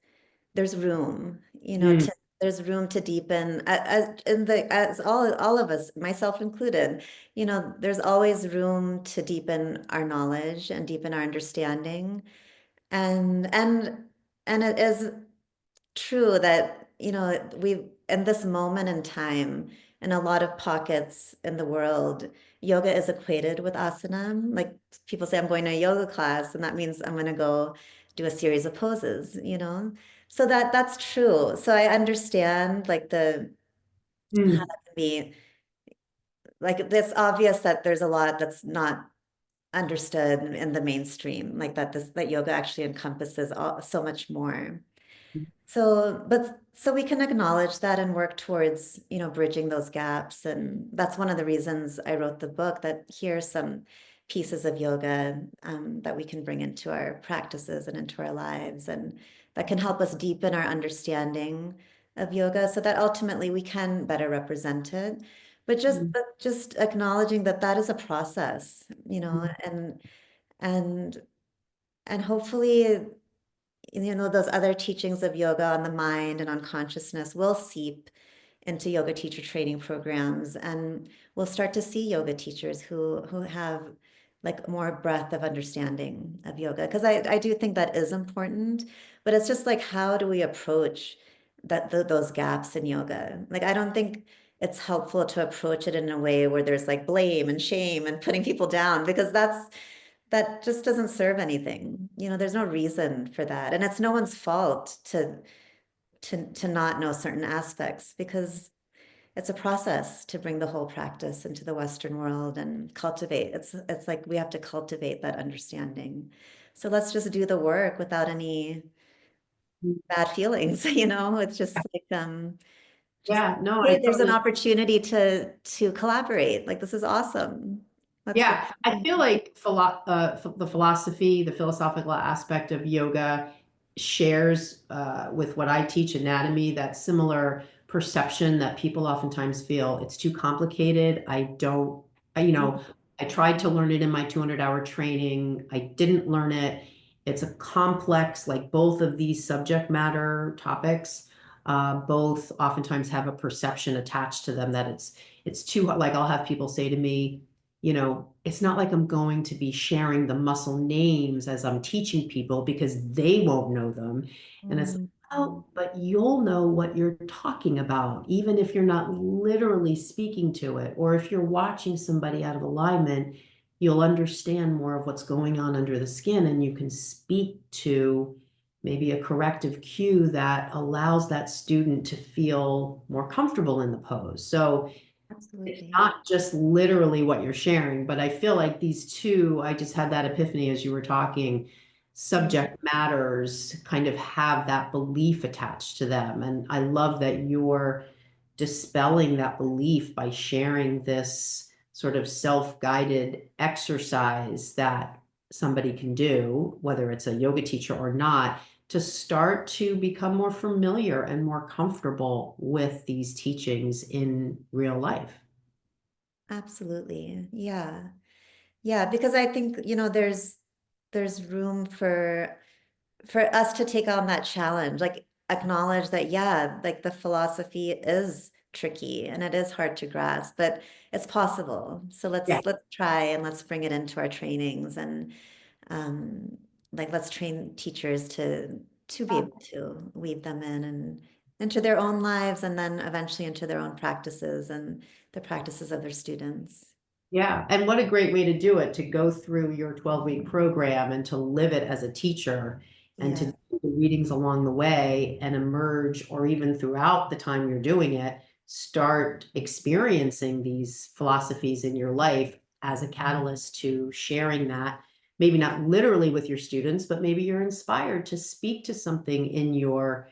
S2: room,
S1: Mm.
S2: there's room to deepen as all of us, myself included, there's always room to deepen our knowledge and deepen our understanding. And it is true that, we in this moment in time, in a lot of pockets in the world, yoga is equated with asana. Like people say, I'm going to a yoga class, and that means I'm going to go do a series of poses. So that's true. So I understand like how
S1: Mm.
S2: that can be like it's obvious that there's a lot that's not understood in the mainstream, like that yoga actually encompasses so much more. So we can acknowledge that and work towards, bridging those gaps. And that's one of the reasons I wrote the book, that here's some pieces of yoga that we can bring into our practices and into our lives, and that can help us deepen our understanding of yoga so that ultimately we can better represent it. But just
S1: Mm.
S2: but just acknowledging that that is a process,
S1: Mm.
S2: and and hopefully those other teachings of yoga on the mind and on consciousness will seep into yoga teacher training programs, and we'll start to see yoga teachers who have like more breadth of understanding of yoga, because I do think that is important, but it's just like, how do we approach those gaps in yoga? Like, I don't think it's helpful to approach it in a way where there's like blame and shame and putting people down, because that just doesn't serve anything. There's no reason for that, and it's no one's fault to not know certain aspects, because it's a process to bring the whole practice into the Western world and cultivate. It's like we have to cultivate that understanding. So let's just do the work without any bad feelings. It's just like just,
S1: Yeah, no, I
S2: hey, there's an
S1: totally.
S2: opportunity to collaborate. Like, this is awesome. Let's go.
S1: Yeah, I feel like the philosophy, the philosophical aspect of yoga shares with what I teach anatomy, that similar perception that people oftentimes feel it's too complicated. I don't, I tried to learn it in my 200-hour training. I didn't learn it. It's a complex, like both of these subject matter topics, both oftentimes have a perception attached to them that it's too, like I'll have people say to me, it's not like I'm going to be sharing the muscle names as I'm teaching people because they won't know them. And it's like,
S2: Mm,
S1: oh, but you'll know what you're talking about, even if you're not literally speaking to it, or if you're watching somebody out of alignment, you'll understand more of what's going on under the skin, and you can speak to maybe a corrective cue that allows that student to feel more comfortable in the pose. So it's
S2: absolutely.
S1: not just literally what you're sharing, but I feel like these two, I just had that epiphany as you were talking,
S2: Yeah,
S1: subject matters kind of have that belief attached to them. And I love that you're dispelling that belief by sharing this sort of self-guided exercise that somebody can do, whether it's a yoga teacher or not, to start to become more familiar and more comfortable with these teachings in real life.
S2: absolutely. Yeah. Yeah, because I think, there's room for us to take on that challenge, like acknowledge that, yeah, like the philosophy is tricky and it is hard to grasp, but it's possible. So
S1: Yeah.
S2: let's try and let's bring it into our trainings, and um, like, let's train teachers to be able to weave them in and into their own lives, and then eventually into their own practices and the practices of their students.
S1: Yeah, and what a great way to do it, to go through your 12-week program and to live it as a teacher and to
S2: Yeah,
S1: do the readings along the way and emerge, or even throughout the time you're doing it, start experiencing these philosophies in your life as a catalyst to sharing that, maybe not literally with your students, but maybe you're inspired to speak to something in your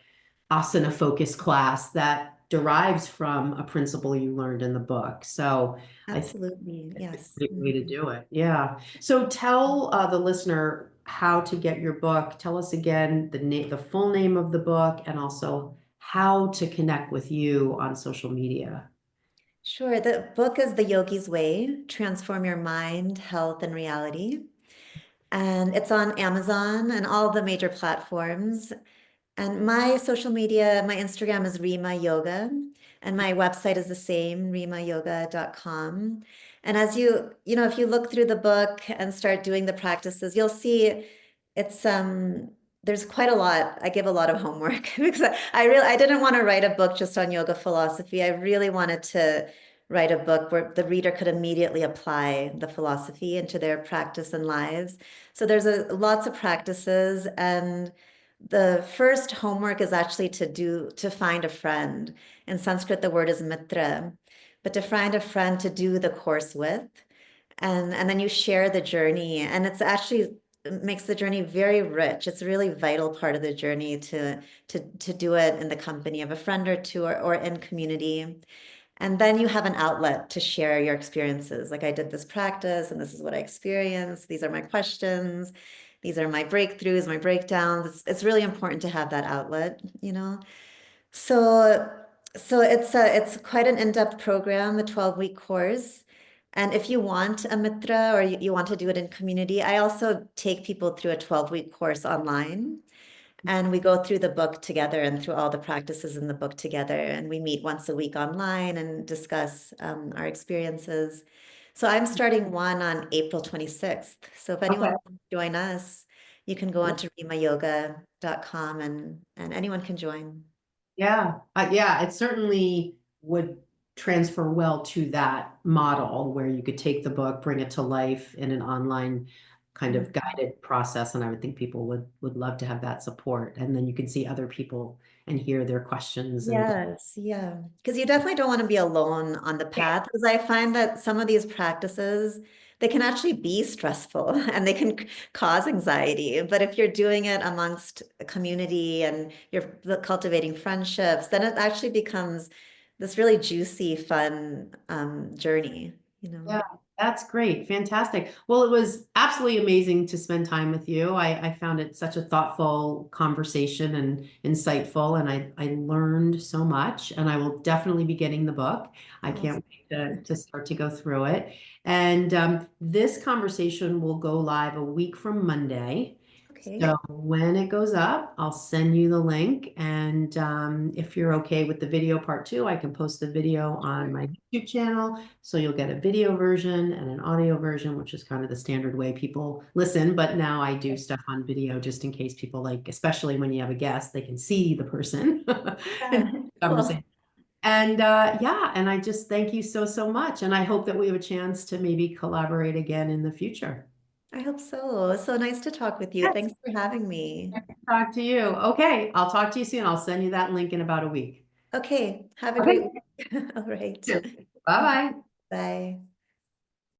S1: asana focus class that derives from a principle you learned in the book. So I think
S2: absolutely.
S1: it's a
S2: Yes.
S1: great way to
S2: Mhm.
S1: do it. Yeah. So tell the listener how to get your book. Tell us again the full name of the book, and also how to connect with you on social media.
S2: Sure. The book is The Yogi's Way: Transform Your Mind, Health, and Reality. And it's on Amazon and all the major platforms. And my social media, my Instagram is Reema Yoga, and my website is the same, reemayoga.com. And as if you look through the book and start doing the practices, you'll see it's there's quite a lot. I give a lot of homework because I didn't want to write a book just on yoga philosophy. I really wanted to write a book where the reader could immediately apply the philosophy into their practice and lives. So there's lots of practices, and the first homework is actually to find a friend. In Sanskrit, the word is mitra, but to find a friend to do the course with, and then you share the journey, and it makes the journey very rich. It's a really vital part of the journey to do it in the company of a friend or two, or in community. And then you have an outlet to share your experiences. Like, I did this practice and this is what I experienced. These are my questions. These are my breakthroughs, my breakdowns. It's really important to have that outlet. So it's quite an in-depth program, the 12-week course. And if you want a mitra, or you want to do it in community, I also take people through a 12-week course online. And we go through the book together and through all the practices in the book together. And we meet once a week online and discuss our experiences. So I'm starting one on April 26th. So if anyone
S1: Okay.
S2: wants to join us, you can go on to reemayoga.com and anyone can join.
S1: Yeah, yeah, it certainly would transfer well to that model where you could take the book, bring it to life in an online kind of
S2: Mhm.
S1: guided process, and I would think people would love to have that support. And then you can see other people and hear their questions and
S2: Yes, yeah. Because you definitely don't want to be alone on the path. Because I find that some of these practices, they can actually be stressful and they can cause anxiety. But if you're doing it amongst a community and you're cultivating friendships, then it actually becomes this really juicy, fun journey, you know.
S1: yeah, that's great. Fantastic. Well, it was absolutely amazing to spend time with you. I found it such a thoughtful conversation and insightful, and I learned so much, and I will definitely be getting the book. I
S2: Awesome.
S1: can't wait to start to go through it. And this conversation will go live a week from Monday.
S2: Okay.
S1: So when it goes up, I'll send you the link. And if you're okay with the video part two, I can post the video on
S2: Sure.
S1: my YouTube channel. So you'll get a video version and an audio version, which is kind of the standard way people listen. But now I do stuff on video just in case people like, especially when you have a guest, they can see the person
S2: Yeah,
S1: and
S2: cool.
S1: conversation. And yeah, and I just thank you so, so much. And I hope that we have a chance to maybe collaborate again in the future.
S2: I hope so. So nice to talk with you. Thanks for having me.
S1: Talk to you. Okay, I'll talk to you soon. I'll send you that link in about a week.
S2: Okay, have a
S1: Okay.
S2: great week. All right.
S1: Bye bye.
S2: Bye.